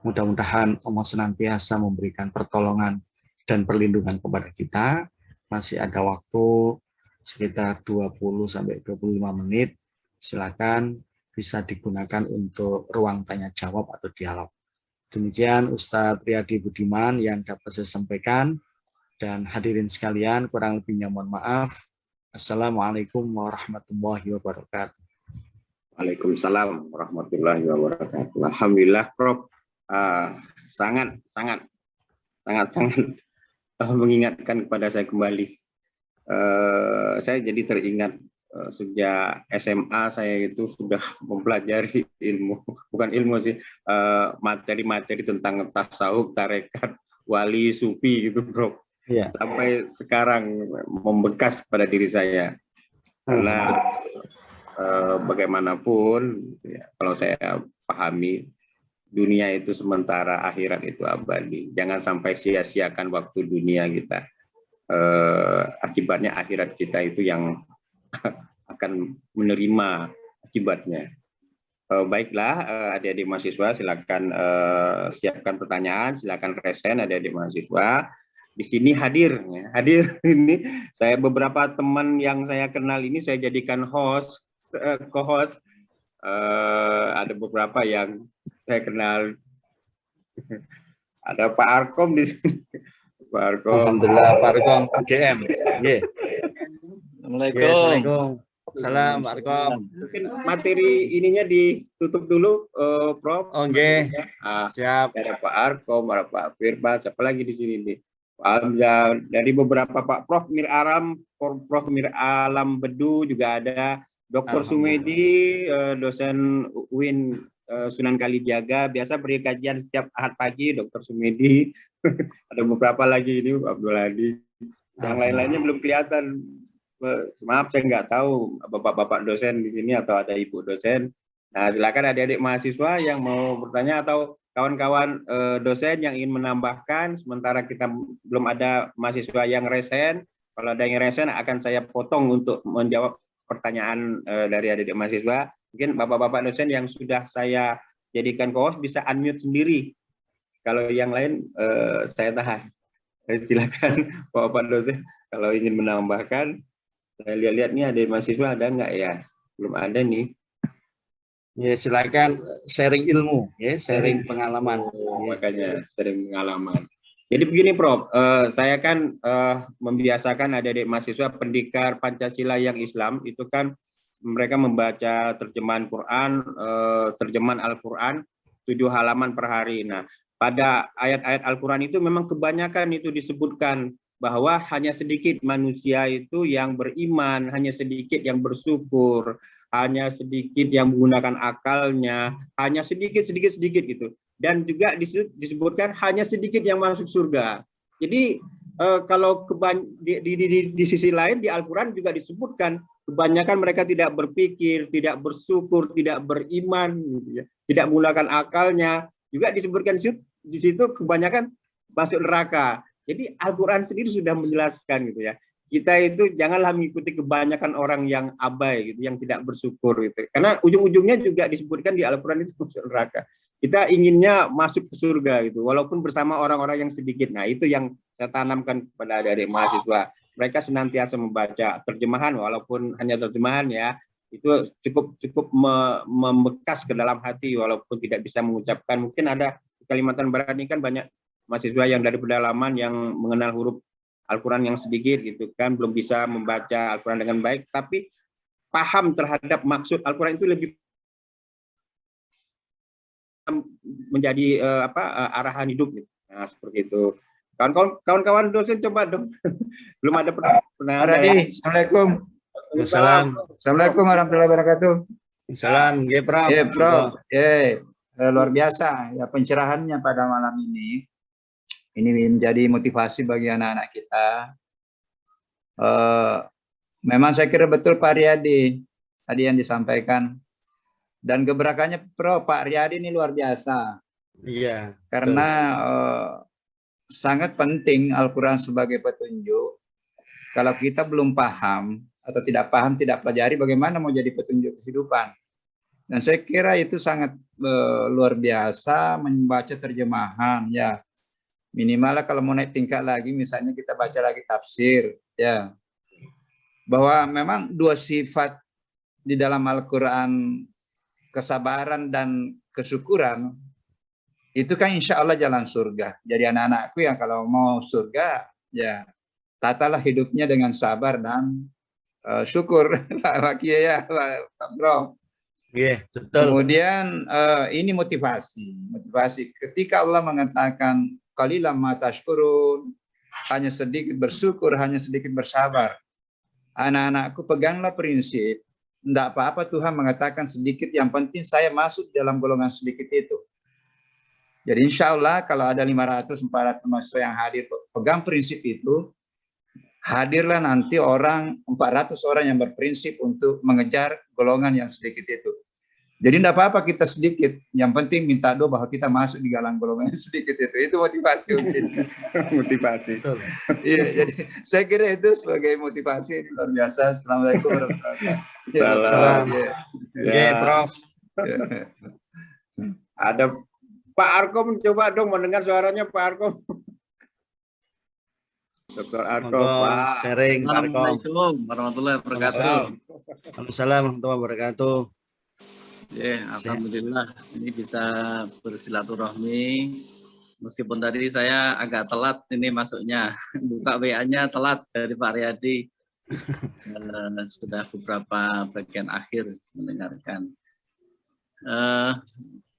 Mudah-mudahan Allah senantiasa memberikan pertolongan dan perlindungan kepada kita. Masih ada waktu sekitar 20-25 menit. Silakan bisa digunakan untuk ruang tanya jawab atau dialog. Demikian Ustadz Riyadi Budiman yang dapat saya sampaikan, dan hadirin sekalian kurang lebihnya mohon maaf. Assalamualaikum warahmatullahi wabarakatuh. Waalaikumsalam warahmatullahi wabarakatuh. Alhamdulillah, Prof. Sangat mengingatkan kepada saya kembali. Saya jadi teringat sejak SMA saya itu sudah mempelajari ilmu, bukan ilmu sih, materi-materi tentang tasawuf, tarekat, wali, sufi gitu, Bro. Iya. sampai sekarang membekas pada diri saya. Karena bagaimanapun ya, kalau saya pahami dunia itu sementara, akhirat itu abadi. Jangan sampai sia-siakan waktu dunia kita. Akibatnya akhirat kita itu yang akan menerima akibatnya. Baiklah, adik-adik mahasiswa, silakan siapkan pertanyaan, silakan resen adik-adik mahasiswa. Di sini hadir ini saya beberapa teman yang saya kenal ini saya jadikan co-host. Ada beberapa yang saya kenal. Ada Pak Arkom di sini. Pak Arkom. Alhamdulillah, Pak Arkom UGM. Nggih. Assalamualaikum. Salam, Pak Arkom. Mungkin materi ininya ditutup dulu, Prof. Oh, nggih. Siap. Ada Pak Arkom, ada Pak Firman, siapa lagi di sini nih? Pak Hamzah, dari beberapa Pak Prof Mir Aram, Prof Mir Alam Bedu juga ada, Dr. Sumedi, dosen UIN Sunan Kalijaga, biasa beri kajian setiap Ahad pagi, Dr. Sumedi. Ada beberapa lagi ini, Abdul Hadi. Yang lain-lainnya belum kelihatan. Maaf, saya nggak tahu bapak-bapak dosen di sini atau ada ibu dosen. Nah, silakan adik-adik mahasiswa yang mau bertanya atau kawan-kawan dosen yang ingin menambahkan. Sementara kita belum ada mahasiswa yang resen. Kalau ada yang resen akan saya potong untuk menjawab pertanyaan dari adik-adik mahasiswa. Mungkin bapak-bapak dosen yang sudah saya jadikan co-host bisa unmute sendiri. Kalau yang lain saya tahan. Silakan bapak-bapak dosen kalau ingin menambahkan. Saya lihat-lihat nih ada mahasiswa ada nggak ya? Belum ada nih. Ya, silakan sharing ilmu, ya, sharing pengalaman. Makanya sharing pengalaman. Jadi begini, Prof. Saya kan membiasakan adik-adik mahasiswa pendikar Pancasila yang Islam itu kan mereka membaca terjemahan Quran, terjemahan Al-Quran 7 halaman per hari. Nah, pada ayat-ayat Al-Quran itu memang kebanyakan itu disebutkan bahwa hanya sedikit manusia itu yang beriman, hanya sedikit yang bersyukur, hanya sedikit yang menggunakan akalnya, hanya sedikit gitu. Dan juga disebutkan hanya sedikit yang masuk surga. Jadi kalau di sisi lain di Al-Quran juga disebutkan kebanyakan mereka tidak berpikir, tidak bersyukur, tidak beriman, gitu ya, tidak menggunakan akalnya. Juga disebutkan di situ kebanyakan masuk neraka. Jadi Al-Quran sendiri sudah menjelaskan gitu ya. Kita itu janganlah mengikuti kebanyakan orang yang abai gitu, yang tidak bersyukur gitu. Karena ujung-ujungnya juga disebutkan di Al-Quran itu masuk neraka. Kita inginnya masuk ke surga gitu, walaupun bersama orang-orang yang sedikit. Nah, itu yang saya tanamkan kepada adik-adik mahasiswa. Mereka senantiasa membaca terjemahan, walaupun hanya terjemahan ya, itu cukup membekas ke dalam hati, walaupun tidak bisa mengucapkan. Mungkin ada di Kalimantan Barat ini kan banyak mahasiswa yang dari pedalaman yang mengenal huruf Al-Quran yang sedikit gitu kan, belum bisa membaca Al-Quran dengan baik, tapi paham terhadap maksud Al-Quran itu lebih menjadi arahan hidup gitu. Nah, seperti itu. Kawan-kawan dosen coba dong. Belum ada pertanyaan. Assalamualaikum. Assalamualaikum Warahmatullahi Wabarakatuh. Salam, nggih, Prof. Prof. Luar biasa ya pencerahannya pada malam ini. Ini menjadi motivasi bagi anak-anak kita. Memang saya kira betul Pak Riyadi tadi yang disampaikan. Dan gebrakannya Pak Riyadi ini luar biasa. Iya. Karena sangat penting Al-Quran sebagai petunjuk. Kalau kita belum paham atau tidak paham, tidak pelajari, bagaimana mau jadi petunjuk kehidupan. Dan saya kira itu sangat luar biasa membaca terjemahan ya. Minimal kalau mau naik tingkat lagi, misalnya kita baca lagi tafsir, ya, bahwa memang dua sifat di dalam Al-Quran, kesabaran dan kesyukuran, itu kan insya Allah jalan surga. Jadi anak-anakku yang kalau mau surga, ya tatalah hidupnya dengan sabar dan syukur, Pak Kiai ya, Pak Bro. Yeah, betul. Kemudian ini motivasi. Ketika Allah mengatakan qalilan ma tashkurun, hanya sedikit bersyukur, hanya sedikit bersabar. Anak-anakku peganglah prinsip, tidak apa-apa Tuhan mengatakan sedikit, yang penting saya masuk dalam golongan sedikit itu. Jadi insya Allah kalau ada 500-400 mahasiswa yang hadir, pegang prinsip itu, hadirlah nanti 400 orang yang berprinsip untuk mengejar golongan yang sedikit itu. Jadi tidak apa-apa kita sedikit, yang penting minta doa bahwa kita masuk di galang golongan yang sedikit itu motivasi mungkin. Motivasi. Iya, jadi saya kira itu sebagai motivasi luar biasa. Assalamualaikum warahmatullahi wabarakatuh. Salam. Ya, Prof. ada Pak Arkom, coba dong mendengar suaranya Pak Arkom. Dr. Arkom, Pak. Sharing, Pak Arkom. Assalamualaikum warahmatullahi wabarakatuh. Waalaikumsalam warahmatullahi wabarakatuh. Ya, alhamdulillah ini bisa bersilaturahmi. Meskipun tadi saya agak telat ini masuknya, buka WA-nya telat dari Pak Riyadi. Sudah beberapa bagian akhir mendengarkan.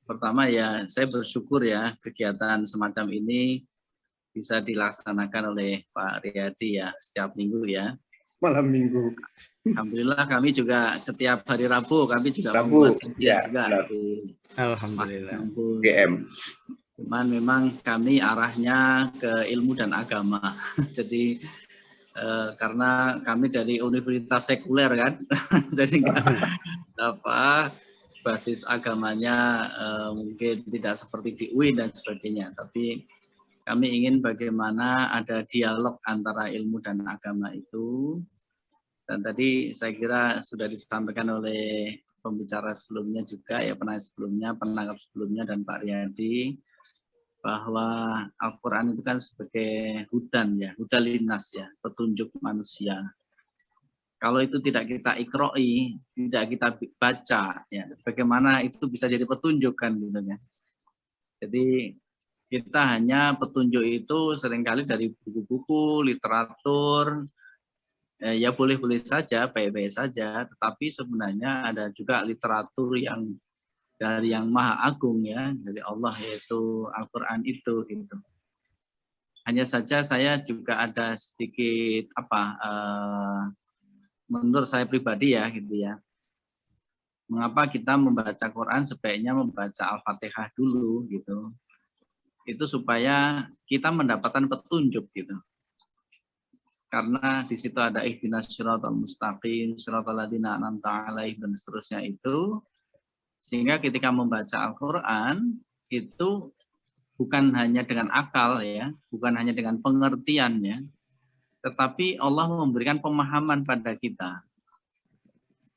Pertama ya, saya bersyukur ya kegiatan semacam ini bisa dilaksanakan oleh Pak Riyadi ya setiap minggu ya. Malam minggu. Alhamdulillah kami juga setiap hari Rabu kami juga Rabu, membuat kajian ya, juga benar. di Alhamdulillah. kampus. GM. Cuman memang kami arahnya ke ilmu dan agama. Jadi karena kami dari universitas sekuler kan, jadi basis agamanya mungkin tidak seperti di UIN dan sebagainya. Tapi kami ingin bagaimana ada dialog antara ilmu dan agama itu. Dan tadi saya kira sudah disampaikan oleh pembicara sebelumnya juga, ya penanggap sebelumnya dan Pak Riyadi, bahwa Al-Quran itu kan sebagai hudan ya, hudalinas ya, petunjuk manusia. Kalau itu tidak kita ikroi, tidak kita baca, ya, bagaimana itu bisa jadi petunjuk kan gitu ya. Jadi kita hanya petunjuk itu seringkali dari buku-buku, literatur, ya boleh-boleh saja, baik-baik saja, tetapi sebenarnya ada juga literatur yang dari yang Maha Agung ya, dari Allah, yaitu Al-Quran itu gitu. Hanya saja saya juga ada sedikit menurut saya pribadi ya gitu ya. Mengapa kita membaca Quran sebaiknya membaca Al-Fatihah dulu gitu. Itu supaya kita mendapatkan petunjuk gitu. Karena di situ ada ihdinas siratal mustaqim, siratal ladzina an'amta 'alaihim dan seterusnya itu, sehingga ketika membaca Al-Qur'an itu bukan hanya dengan akal ya, bukan hanya dengan pengertian ya, tetapi Allah memberikan pemahaman pada kita.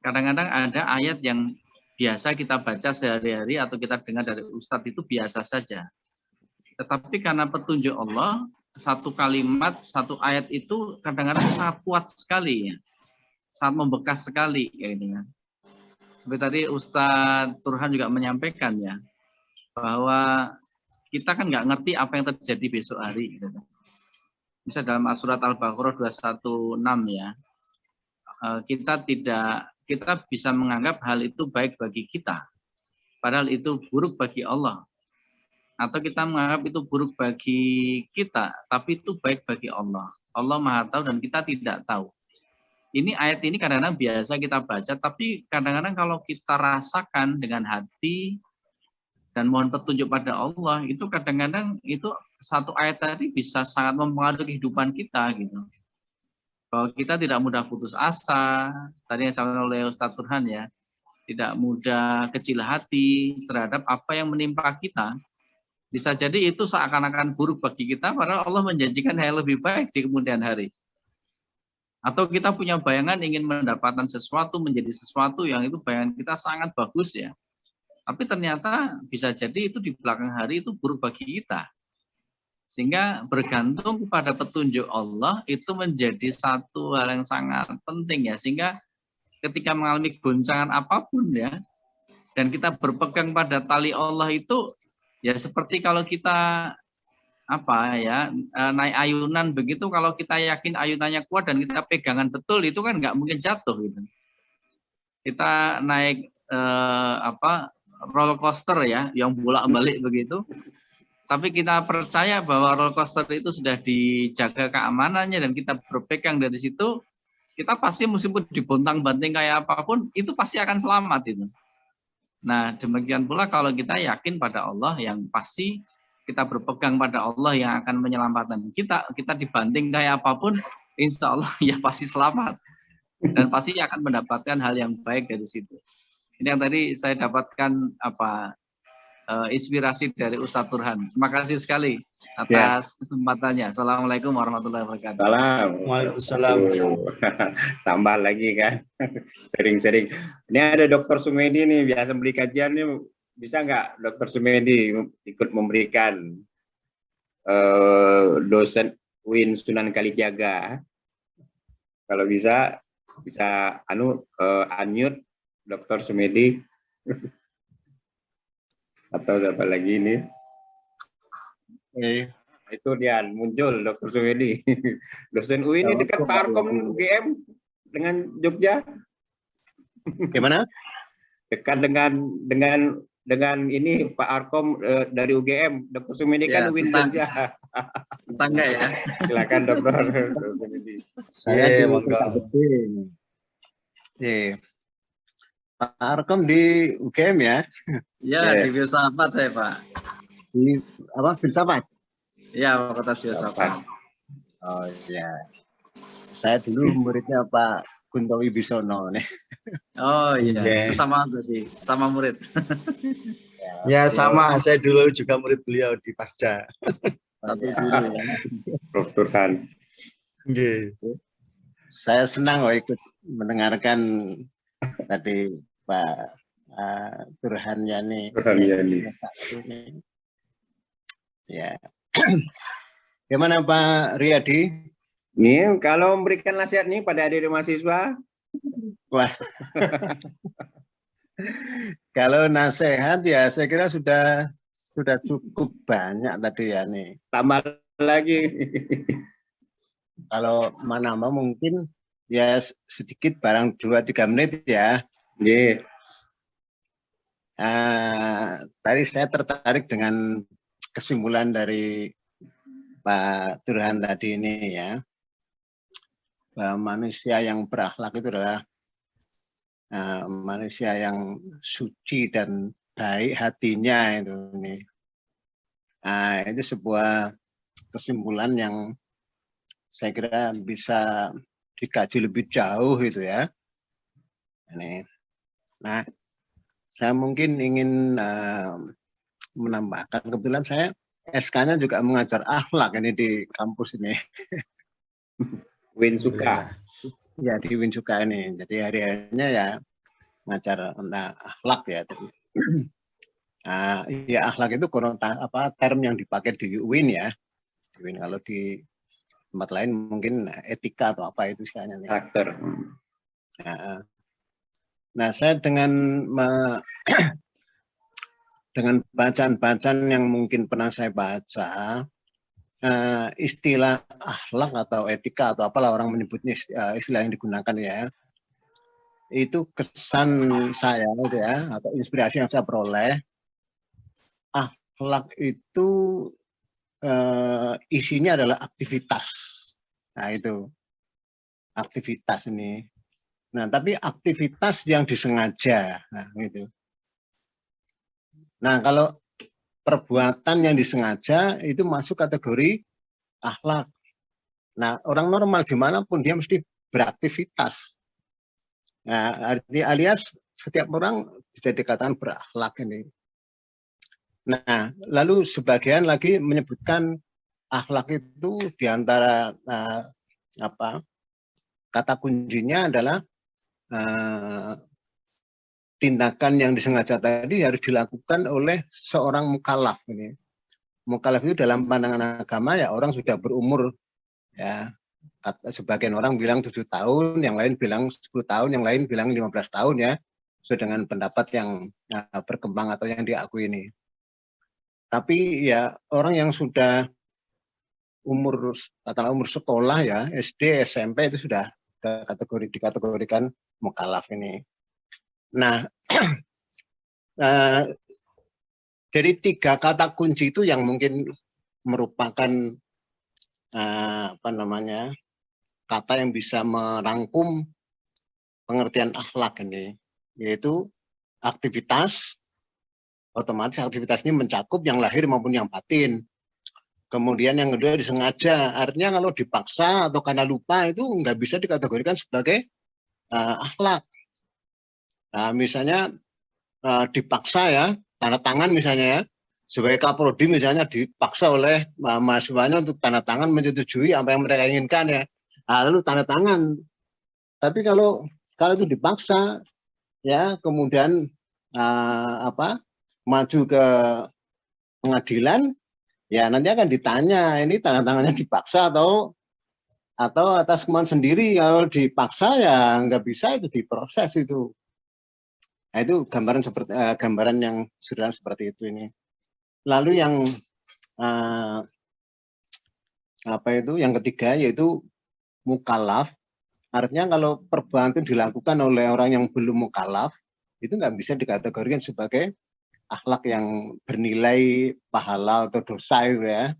Kadang-kadang ada ayat yang biasa kita baca sehari-hari atau kita dengar dari ustadz itu biasa saja. Tetapi karena petunjuk Allah, satu kalimat, satu ayat itu kadang-kadang sangat kuat sekali, ya. Sangat membekas sekali. Ya, gitu ya. Seperti tadi Ustadz Turhan juga menyampaikan ya, bahwa kita kan nggak ngerti apa yang terjadi besok hari. Gitu. Misalnya dalam surat Al-Baqarah 216 ya, kita bisa menganggap hal itu baik bagi kita, padahal itu buruk bagi Allah. Atau kita menganggap itu buruk bagi kita, tapi itu baik bagi Allah. Allah Maha tahu dan kita tidak tahu. Ini ayat ini kadang-kadang biasa kita baca, tapi kadang-kadang kalau kita rasakan dengan hati dan mohon petunjuk pada Allah, itu kadang-kadang itu satu ayat tadi bisa sangat mempengaruhi kehidupan kita gitu. Bahwa kita tidak mudah putus asa, tadi yang disampaikan oleh Ustadz Turhan ya, tidak mudah kecil hati terhadap apa yang menimpa kita. Bisa jadi itu seakan-akan buruk bagi kita, padahal Allah menjanjikan hal lebih baik di kemudian hari. Atau kita punya bayangan ingin mendapatkan sesuatu, menjadi sesuatu yang itu bayangan kita sangat bagus ya. Tapi ternyata bisa jadi itu di belakang hari itu buruk bagi kita. Sehingga bergantung kepada petunjuk Allah itu menjadi satu hal yang sangat penting ya. Sehingga ketika mengalami goncangan apapun ya, dan kita berpegang pada tali Allah itu, ya seperti kalau kita naik ayunan begitu, kalau kita yakin ayunannya kuat dan kita pegangan betul itu kan nggak mungkin jatuh gitu. Kita naik roller coaster ya yang bolak-balik begitu, tapi kita percaya bahwa roller coaster itu sudah dijaga keamanannya dan kita berpegang dari situ, kita pasti meskipun dibontang-banting kayak apapun itu pasti akan selamat itu. Nah, demikian pula kalau kita yakin pada Allah yang pasti kita berpegang pada Allah yang akan menyelamatkan kita. Kita dibanting kayak apapun, insya Allah ya pasti selamat dan pasti akan mendapatkan hal yang baik dari situ. Ini yang tadi saya dapatkan inspirasi dari Ustadz Turhan. Terima kasih sekali atas kesempatannya. Assalamualaikum warahmatullahi wabarakatuh. Waalaikumsalam. Tambah lagi kan, sering-sering. Ini ada Dr. Sumedi nih, biasa beli kajian nih. Bisa nggak Dr. Sumedi ikut memberikan dosen UIN Sunan Kalijaga? Kalau bisa unmute Dr. Sumedi. Atau siapa lagi ini? Itu dia muncul Dr. Sumedi. Dosen UIN ini dekat Pak Arkom UGM dengan Jogja. Gimana? Dekat dengan ini Pak Arkom dari UGM, Dr. Sumedi kan UIN Jogja. Tetangga ya. Silakan Dr. Sumedi. Saya di Pak Arkom di UGM ya. Ya, di filsafat saya, Pak. Di apa, filsafat? Ya, Fakultas Filsafat. Oh iya. Saya dulu muridnya Pak Kunto Wibisono nih. Oh iya, sama berarti, sama murid. Ya sama, saya dulu juga murid beliau di Pasca. Satu dulu ya. Prof. Turhan. Saya senang ikut mendengarkan tadi Pak Turhan Yani. Ya. Gimana Pak Riyadi? Nih, kalau memberikan nasihat nih pada adik-adik mahasiswa. Wah. Kalau nasihat ya saya kira sudah cukup banyak tadi ya nih. Tambah lagi. Kalau menambah mungkin ya sedikit barang 2-3 menit ya. Yeah. Tadi saya tertarik dengan kesimpulan dari Pak Turhan tadi ini ya, bahwa manusia yang berakhlak itu adalah manusia yang suci dan baik hatinya itu nih. Itu sebuah kesimpulan yang saya kira bisa dikaji lebih jauh itu ya. Ini. Nah, saya mungkin ingin menambahkan, kebetulan saya SK-nya juga mengajar akhlak ini di kampus ini. Winsuka. Ya di Winsuka ini. Jadi hari-harinya ya mengajar tentang akhlak ya. Ya akhlak itu term yang dipakai di UIN ya. Kalau di tempat lain mungkin etika atau apa itu istilahnya. Karakter. Nah, saya dengan bacaan-bacaan yang mungkin pernah saya baca, istilah akhlak atau etika atau apalah orang menyebutnya istilah yang digunakan ya, itu kesan saya ya atau inspirasi yang saya peroleh, akhlak itu isinya adalah aktivitas. Nah itu aktivitas ini. Nah tapi aktivitas yang disengaja, nah gitu. Nah kalau perbuatan yang disengaja itu masuk kategori akhlak. Nah orang normal dimanapun dia mesti beraktivitas. Nah alias setiap orang bisa dikatakan berakhlak ini. Nah lalu sebagian lagi menyebutkan akhlak itu diantara kata kuncinya adalah tindakan yang disengaja tadi harus dilakukan oleh seorang mukallaf ini. Mukallaf itu dalam pandangan agama ya orang sudah berumur ya. Sebagian orang bilang 7 tahun, yang lain bilang 10 tahun, yang lain bilang 15 tahun ya. Sesuai dengan pendapat yang berkembang atau yang diakui ini. Tapi ya orang yang sudah umur sekolah ya, SD, SMP itu sudah dikategorikan mukallaf ini. Nah, dari 3 kata kunci itu yang mungkin merupakan kata yang bisa merangkum pengertian akhlak ini, yaitu aktivitas, otomatis aktivitas ini mencakup yang lahir maupun yang batin. Kemudian yang kedua disengaja, artinya kalau dipaksa atau karena lupa itu nggak bisa dikategorikan sebagai akhlak. Nah, misalnya dipaksa ya, tanda tangan misalnya ya, sebagai kaprodi misalnya dipaksa oleh mahasiswanya untuk tanda tangan menyetujui apa yang mereka inginkan ya, nah, lalu tanda tangan. Tapi kalau itu dipaksa ya, kemudian maju ke pengadilan, ya nanti akan ditanya ini tanda tangannya dipaksa atau atas kemauan sendiri. Kalau dipaksa ya nggak bisa itu diproses itu. Nah, itu gambaran yang sederhana seperti itu ini. Lalu yang yang ketiga yaitu mukallaf. Artinya kalau perbuatan itu dilakukan oleh orang yang belum mukallaf itu nggak bisa dikategorikan sebagai akhlak yang bernilai pahala atau dosa itu ya.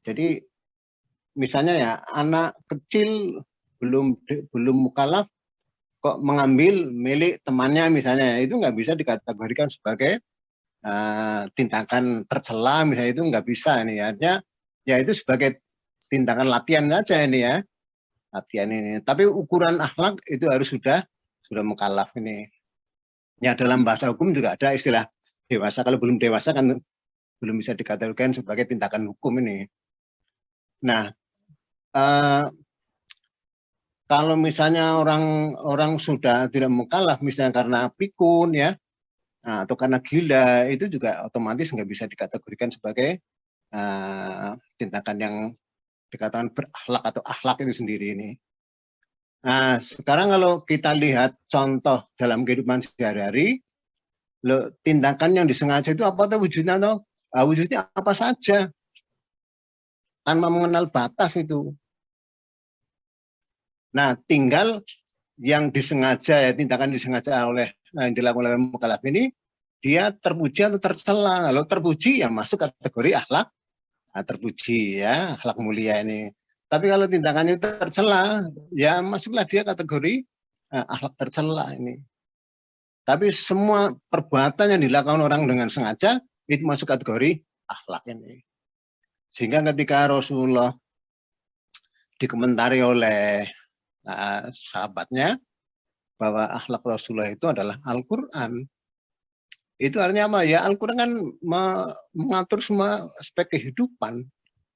Jadi misalnya ya anak kecil belum mukallaf kok mengambil milik temannya misalnya, itu nggak bisa dikategorikan sebagai tindakan tercela misalnya, itu nggak bisa ini ya. Artinya ya itu sebagai tindakan latihan saja ini ya, latihan ini. Tapi ukuran akhlak itu harus sudah mukallaf ini. Ya dalam bahasa hukum juga ada istilah dewasa. Kalau belum dewasa kan belum bisa dikategorikan sebagai tindakan hukum ini. Nah, kalau misalnya orang sudah tidak mukallaf misalnya karena pikun ya, atau karena gila, itu juga otomatis nggak bisa dikategorikan sebagai tindakan yang dikatakan berakhlak atau akhlak itu sendiri ini. Nah, sekarang kalau kita lihat contoh dalam kehidupan sehari-hari, tindakan yang disengaja itu apa tuh wujudnya tuh? Wujudnya apa saja, tanpa mengenal batas itu. Nah, tinggal yang disengaja ya, tindakan disengaja oleh yang dilakukan oleh mukallaf ini, dia terpuji atau tercela. Kalau terpuji ya masuk kategori akhlak terpuji ya, akhlak mulia ini. Tapi kalau tindakannya tercela, ya masuklah dia kategori akhlak tercela ini. Tapi semua perbuatan yang dilakukan orang dengan sengaja itu masuk kategori akhlak ini. Sehingga ketika Rasulullah dikomentari oleh sahabatnya bahwa akhlak Rasulullah itu adalah Al-Quran, itu artinya apa ya? Al-Quran kan mengatur semua aspek kehidupan,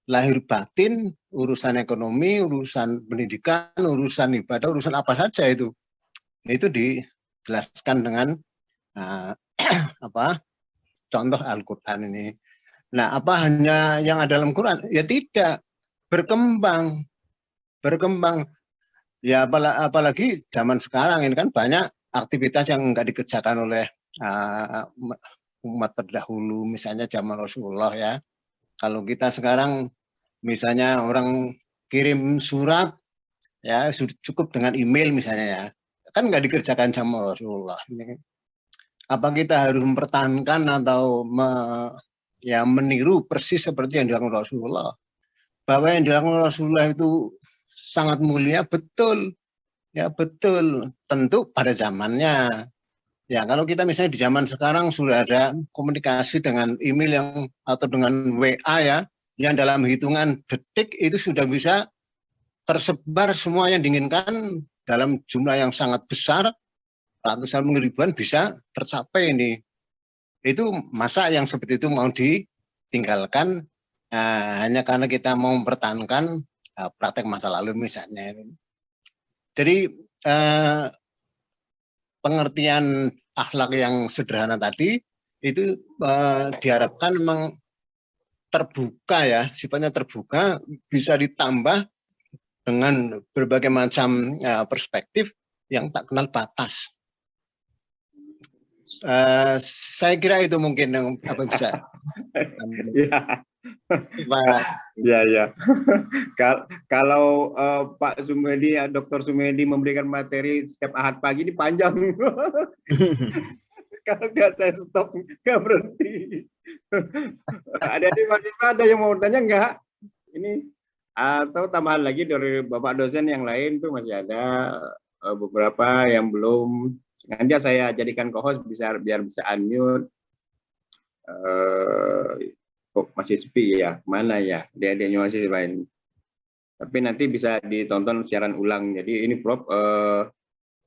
lahir batin, urusan ekonomi, urusan pendidikan, urusan ibadah, urusan apa saja itu dijelaskan dengan contoh Al-Quran ini. Nah, apa hanya yang ada dalam Quran? Ya tidak, berkembang. Ya apalagi zaman sekarang ini kan banyak aktivitas yang enggak dikerjakan oleh umat terdahulu, misalnya zaman Rasulullah ya. Kalau kita sekarang misalnya orang kirim surat ya cukup dengan email misalnya ya, kan nggak dikerjakan sama Rasulullah. Apa kita harus mempertahankan atau meniru persis seperti yang dilakukan Rasulullah? Bahwa yang dilakukan Rasulullah itu sangat mulia, betul. Ya betul, tentu pada zamannya. Ya kalau kita misalnya di zaman sekarang sudah ada komunikasi dengan email atau dengan WA ya, yang dalam hitungan detik itu sudah bisa tersebar semua yang diinginkan dalam jumlah yang sangat besar, ratusan ribuan bisa tercapai ini. Itu masa yang seperti itu mau ditinggalkan hanya karena kita mau mempertahankan praktek masa lalu misalnya. Jadi pengertian akhlak yang sederhana tadi itu diharapkan memang terbuka ya, sifatnya terbuka, bisa ditambah dengan berbagai macam perspektif yang tak kenal batas. Saya kira itu mungkin yang apa bisa. Ya. Kalau Pak Sumedi, Dr. Sumedi memberikan materi setiap Ahad pagi ini panjang. Kalau nggak saya stop, nggak berhenti. Masih ada yang mau tanya nggak? Ini atau tambahan lagi dari Bapak dosen yang lain tuh masih ada beberapa yang belum. Sengaja saya jadikan co-host biar bisa unmute. Kok masih sepi ya? Mana ya? Dia masih lain. Tapi nanti bisa ditonton siaran ulang. Jadi ini Prof,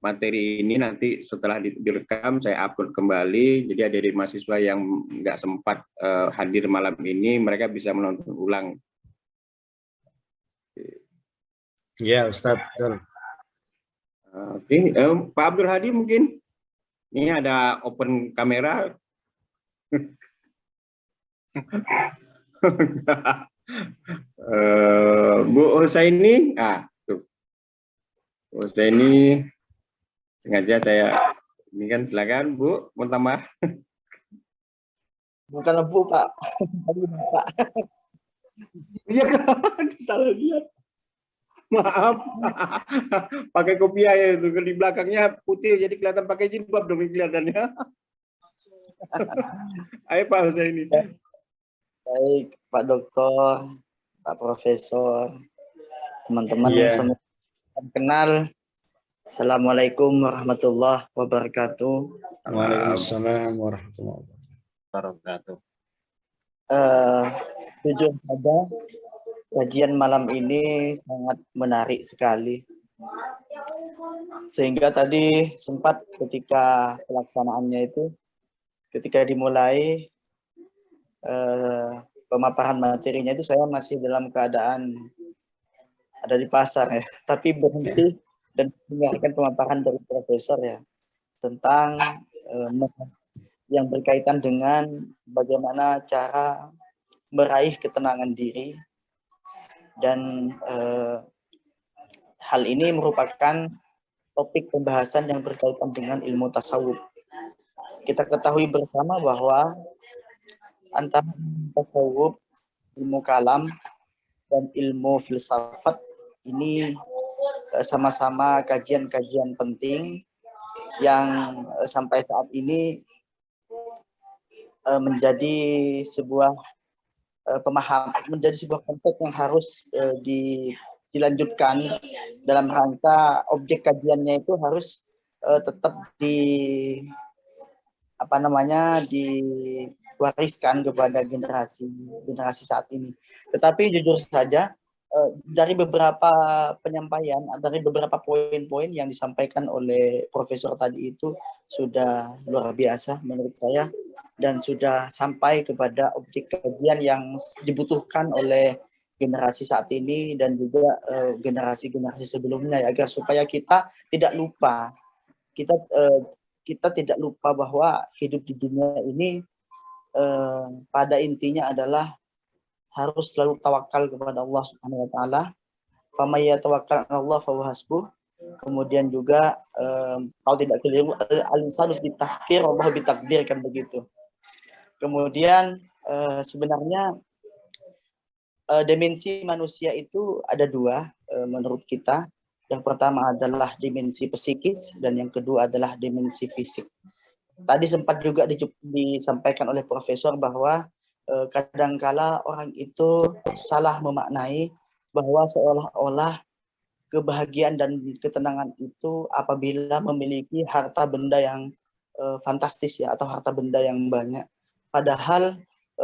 materi ini nanti setelah direkam saya upload kembali. Jadi ada dari mahasiswa yang nggak sempat hadir malam ini, mereka bisa menonton ulang. Ya, Ustadz. Betul. Oke, Pak Abdul Hadi mungkin. Ini ada open kamera. Bu Husaini, tuh. Bu Husaini, sengaja saya ini kan, silakan Bu, mau tambah? Bukan Bu Pak, Pak. Iya kan, salah lihat. Maaf, pakai kopiah ya itu, di belakangnya putih jadi kelihatan pakai jilbab dong kelihatannya. Ayo Pak Husaini. Baik, Pak Doktor, Pak Profesor, teman-teman Iya. semua kenal. Assalamualaikum warahmatullahi wabarakatuh. Waalaikumsalam warahmatullahi Wabarakatuh. Jujur saja, kajian malam ini sangat menarik sekali. Sehingga tadi sempat ketika pelaksanaannya itu, ketika dimulai pemaparan materinya itu saya masih dalam keadaan ada di pasar ya, tapi berhenti dan mendengarkan pemaparan dari profesor ya tentang yang berkaitan dengan bagaimana cara meraih ketenangan diri, dan hal ini merupakan topik pembahasan yang berkaitan dengan ilmu tasawuf. Kita ketahui bersama bahwa antara tasawuf, ilmu kalam, dan ilmu filsafat ini sama-sama kajian-kajian penting yang sampai saat ini menjadi sebuah menjadi sebuah konteks yang harus dilanjutkan dalam rangka objek kajiannya itu harus tetap diwariskan kepada generasi saat ini. Tetapi jujur saja dari beberapa penyampaian, dari beberapa poin-poin yang disampaikan oleh profesor tadi itu sudah luar biasa menurut saya, dan sudah sampai kepada objek kajian yang dibutuhkan oleh generasi saat ini dan juga generasi-generasi sebelumnya, agar supaya kita tidak lupa, kita tidak lupa bahwa hidup di dunia ini pada intinya adalah harus selalu tawakal kepada Allah Subhanahu wa taala. Famay yatawakkal 'ala Allah fa huwa hasbuh. Kemudian juga kalau tidak keliru al-insanu bitahqir Allah bitakdir, kan begitu. Kemudian sebenarnya dimensi manusia itu ada dua menurut kita. Yang pertama adalah dimensi psikis dan yang kedua adalah dimensi fisik. Tadi sempat juga disampaikan oleh profesor bahwa kadangkala orang itu salah memaknai bahwa seolah-olah kebahagiaan dan ketenangan itu apabila memiliki harta benda yang fantastis ya, atau harta benda yang banyak. Padahal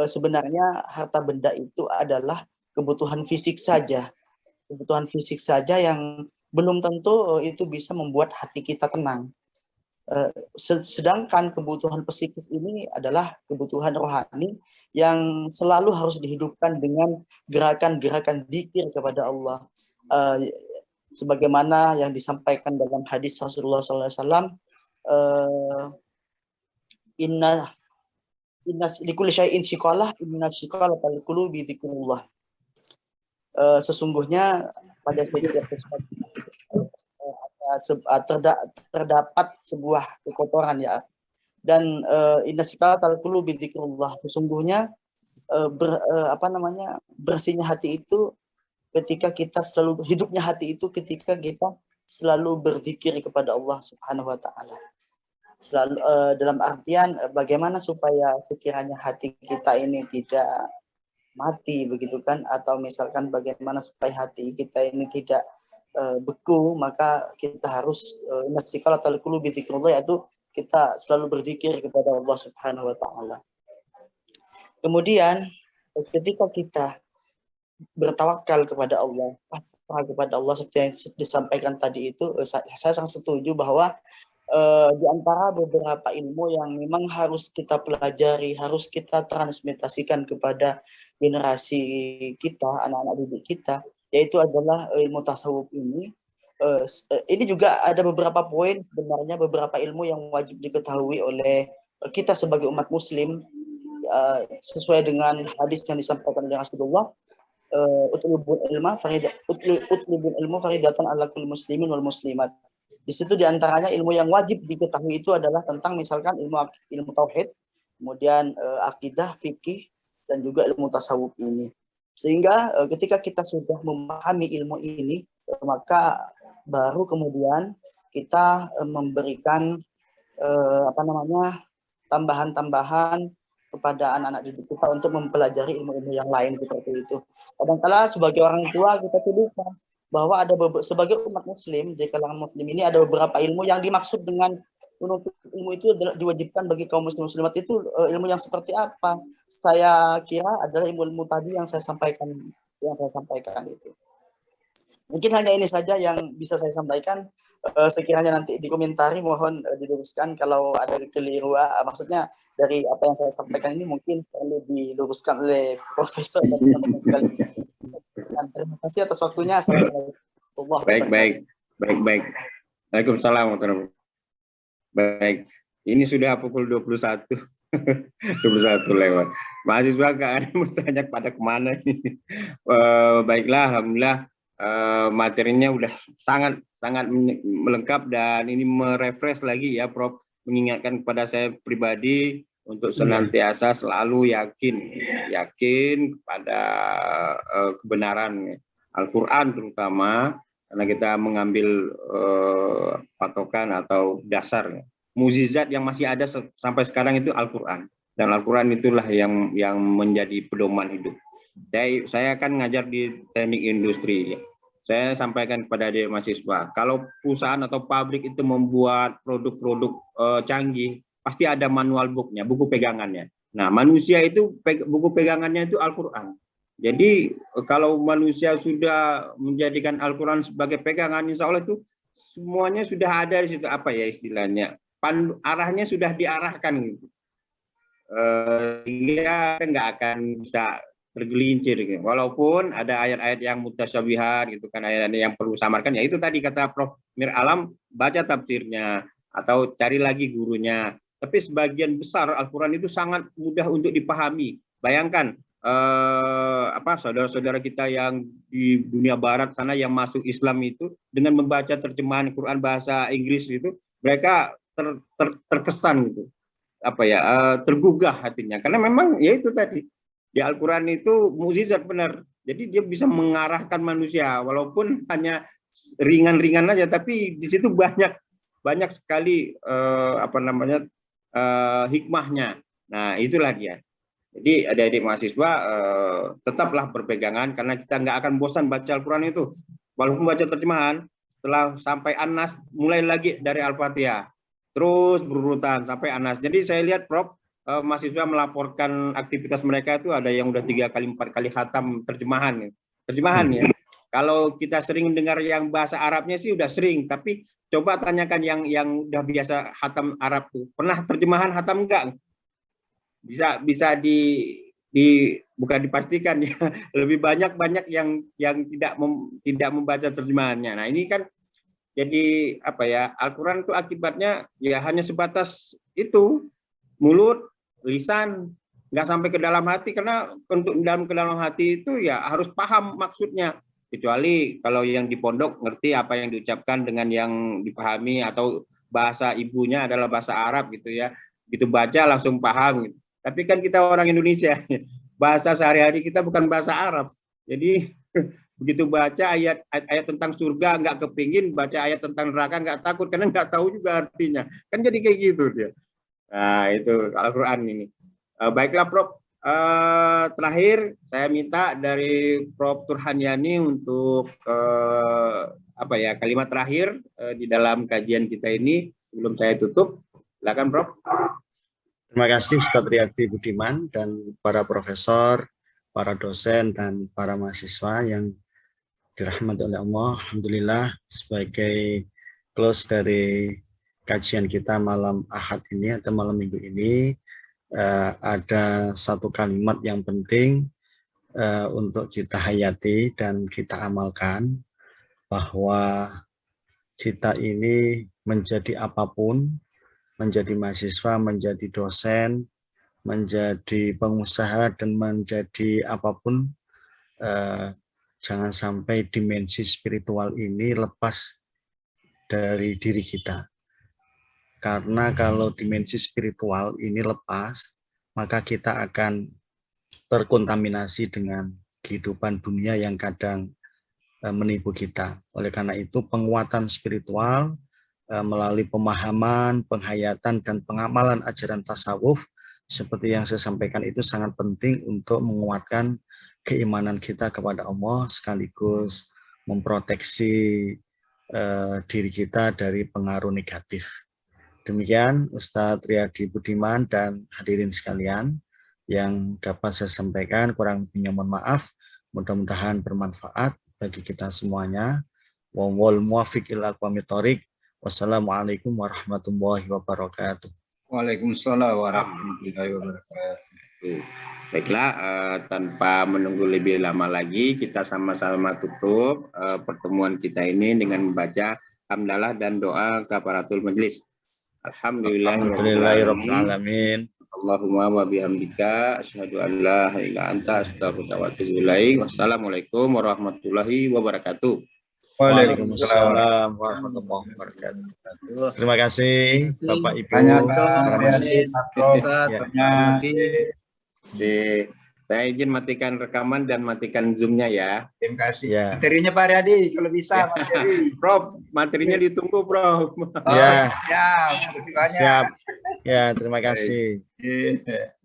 sebenarnya harta benda itu adalah kebutuhan fisik saja. Kebutuhan fisik saja yang belum tentu itu bisa membuat hati kita tenang. Sedangkan kebutuhan psikis ini adalah kebutuhan rohani yang selalu harus dihidupkan dengan gerakan-gerakan dzikir kepada Allah. Sebagaimana yang disampaikan dalam hadis Rasulullah SAW, inna likulli syai'in shiqalah, inna shiqalatal qulubi dzikrullah. Sesungguhnya pada setiap sesuatu terdapat sebuah kekotoran ya, dan inna shiqalatal qulubi dzikrullah, sesungguhnya bersihnya hati itu ketika kita selalu, hidupnya hati itu ketika kita selalu berzikir kepada Allah Subhanahu wa taala. Selalu dalam artian bagaimana supaya sekiranya hati kita ini tidak mati begitu kan, atau misalkan bagaimana supaya hati kita ini tidak beku, maka kita harus nasikalatul qulubi dzikrullah, yaitu kita selalu berzikir kepada Allah Subhanahu wa taala. Kemudian ketika kita bertawakal kepada Allah, pasrah kepada Allah seperti yang disampaikan tadi itu, saya sangat setuju bahwa di antara beberapa ilmu yang memang harus kita pelajari, harus kita transmitasikan kepada generasi kita, anak-anak didik kita, yaitu adalah ilmu tasawuf ini. Ini juga ada beberapa poin, sebenarnya beberapa ilmu yang wajib diketahui oleh kita sebagai umat muslim, sesuai dengan hadis yang disampaikan oleh Rasulullah, utlubul ilmu faridatan ala kulli muslimin wal muslimat. Di situ diantaranya ilmu yang wajib diketahui itu adalah tentang misalkan ilmu tauhid, kemudian akidah, fikih, dan juga ilmu tasawuf ini. Sehingga ketika kita sudah memahami ilmu ini, maka baru kemudian kita memberikan tambahan-tambahan kepada anak-anak didik kita untuk mempelajari ilmu-ilmu yang lain seperti itu. Kadang-kala sebagai orang tua kita tuh lupa bahwa ada sebagai umat muslim, di kalangan muslim ini ada beberapa ilmu yang dimaksud dengan menuntut ilmu itu adalah diwajibkan bagi kaum muslimat itu. Ilmu yang seperti apa? Saya kira adalah ilmu-ilmu tadi yang saya sampaikan itu. Mungkin hanya ini saja yang bisa saya sampaikan. Sekiranya nanti dikomentari, mohon diluruskan kalau ada kekeliruan. Maksudnya dari apa yang saya sampaikan ini mungkin perlu diluruskan oleh Profesor dan teman-teman sekalian. Terima kasih atas waktunya. Baik. Waalaikumsalam warahmatullahi wabarakatuh. Baik, ini sudah pukul 21. 21 lewat. Mahasiswa nggak ada yang bertanya pada kemana ini. Baiklah, alhamdulillah. Materinya udah sangat melengkap dan ini merefresh lagi ya Prof, mengingatkan kepada saya pribadi untuk senantiasa selalu yakin kepada kebenaran Al-Qur'an terutama, karena kita mengambil patokan atau dasar mukjizat yang masih ada sampai sekarang itu Al-Qur'an, dan Al-Qur'an itulah yang menjadi pedoman hidup. Saya akan ngajar di teknik industri. Saya sampaikan kepada adik mahasiswa, kalau perusahaan atau pabrik itu membuat produk-produk canggih, pasti ada manual booknya, buku pegangannya. Nah, manusia itu buku pegangannya itu Al-Qur'an. Jadi kalau manusia sudah menjadikan Al-Qur'an sebagai pegangan, insya Allah itu semuanya sudah ada di situ, apa ya istilahnya, arahnya sudah diarahkan gitu. Dia nggak akan bisa tergelincir gitu. Walaupun ada ayat-ayat yang mutasyabihat gitu kan, ayat-ayat yang perlu samarkan, ya itu tadi kata Prof Mir Alam, baca tafsirnya atau cari lagi gurunya. Tapi sebagian besar Al-Qur'an itu sangat mudah untuk dipahami. Bayangkan saudara-saudara kita yang di dunia barat sana yang masuk Islam itu dengan membaca terjemahan Quran bahasa Inggris itu, mereka terkesan gitu. Tergugah hatinya, karena memang ya itu tadi di Al-Qur'an itu mukjizat benar. Jadi dia bisa mengarahkan manusia walaupun hanya ringan-ringan aja, tapi di situ banyak sekali hikmahnya. Nah, itulah dia. Jadi adik-adik mahasiswa tetaplah berpegangan, karena kita nggak akan bosan baca Al-Qur'an itu. Walaupun baca terjemahan, setelah sampai An-Nas, mulai lagi dari Al-Fatihah. Terus berurutan sampai An-Nas. Jadi saya lihat Prof, mahasiswa melaporkan aktivitas mereka itu ada yang udah 3 kali 4 kali khatam terjemahan ya. Kalau kita sering dengar yang bahasa Arabnya sih udah sering, tapi coba tanyakan yang udah biasa khatam Arab tuh, pernah terjemahan khatam enggak? Bisa bukan dipastikan ya, lebih banyak yang tidak membaca terjemahannya. Nah, ini kan jadi Al-Qur'an itu akibatnya ya hanya sebatas itu, mulut, lisan, nggak sampai ke dalam hati, karena untuk ke dalam hati itu ya harus paham maksudnya, kecuali kalau yang di pondok ngerti apa yang diucapkan dengan yang dipahami, atau bahasa ibunya adalah bahasa Arab gitu ya, gitu baca langsung paham gitu. Tapi kan kita orang Indonesia, bahasa sehari-hari kita bukan bahasa Arab, jadi begitu baca ayat tentang surga nggak kepingin, baca ayat tentang neraka nggak takut karena nggak tahu juga artinya, kan jadi kayak gitu dia. Nah, itu Al-Qur'an ini. Baiklah Prof, terakhir saya minta dari Prof Turhanyani untuk kalimat terakhir di dalam kajian kita ini sebelum saya tutup. Silakan Prof. Terima kasih Ustadz Riyadi Budiman dan para profesor, para dosen, dan para mahasiswa yang dirahmati oleh Allah. Alhamdulillah, sebagai close dari kajian kita malam Ahad ini atau malam Minggu ini, ada satu kalimat yang penting untuk kita hayati dan kita amalkan, bahwa kita ini menjadi apapun, menjadi mahasiswa, menjadi dosen, menjadi pengusaha, dan menjadi apapun, jangan sampai dimensi spiritual ini lepas dari diri kita. Karena kalau dimensi spiritual ini lepas, maka kita akan terkontaminasi dengan kehidupan dunia yang kadang menipu kita. Oleh karena itu, penguatan spiritual melalui pemahaman, penghayatan, dan pengamalan ajaran tasawuf seperti yang saya sampaikan itu sangat penting untuk menguatkan keimanan kita kepada Allah, sekaligus memproteksi diri kita dari pengaruh negatif. Demikian Ustadz Riyadi Budiman dan hadirin sekalian yang dapat saya sampaikan, kurang lebihnya mohon maaf. Mudah-mudahan bermanfaat bagi kita semuanya. Wal muwafiq ila aqwamit thoriq. Wassalamualaikum warahmatullahi wabarakatuh. Waalaikumsalam warahmatullahi wabarakatuh. Baiklah, tanpa menunggu lebih lama lagi, kita sama-sama tutup pertemuan kita ini dengan membaca hamdalah dan doa kafaratul majelis. Alhamdulillahirabbil alamin. Allahumma wa bihamdika asyhadu an la ilaha illa anta astaghfiruka wa atubu ilaik. Wassalamualaikum warahmatullahi wabarakatuh. Waalaikumsalam warahmatullahi wabarakatuh. Terima kasih Bapak Ibu. Saya izin matikan rekaman dan matikan zoom-nya ya. Terima kasih. Ya. Materinya Pak Riyadi kalau bisa. Prof, materinya ditunggu Prof. Ya. Ya, terima kasih banyak. Siap. Ya, terima kasih. Iya.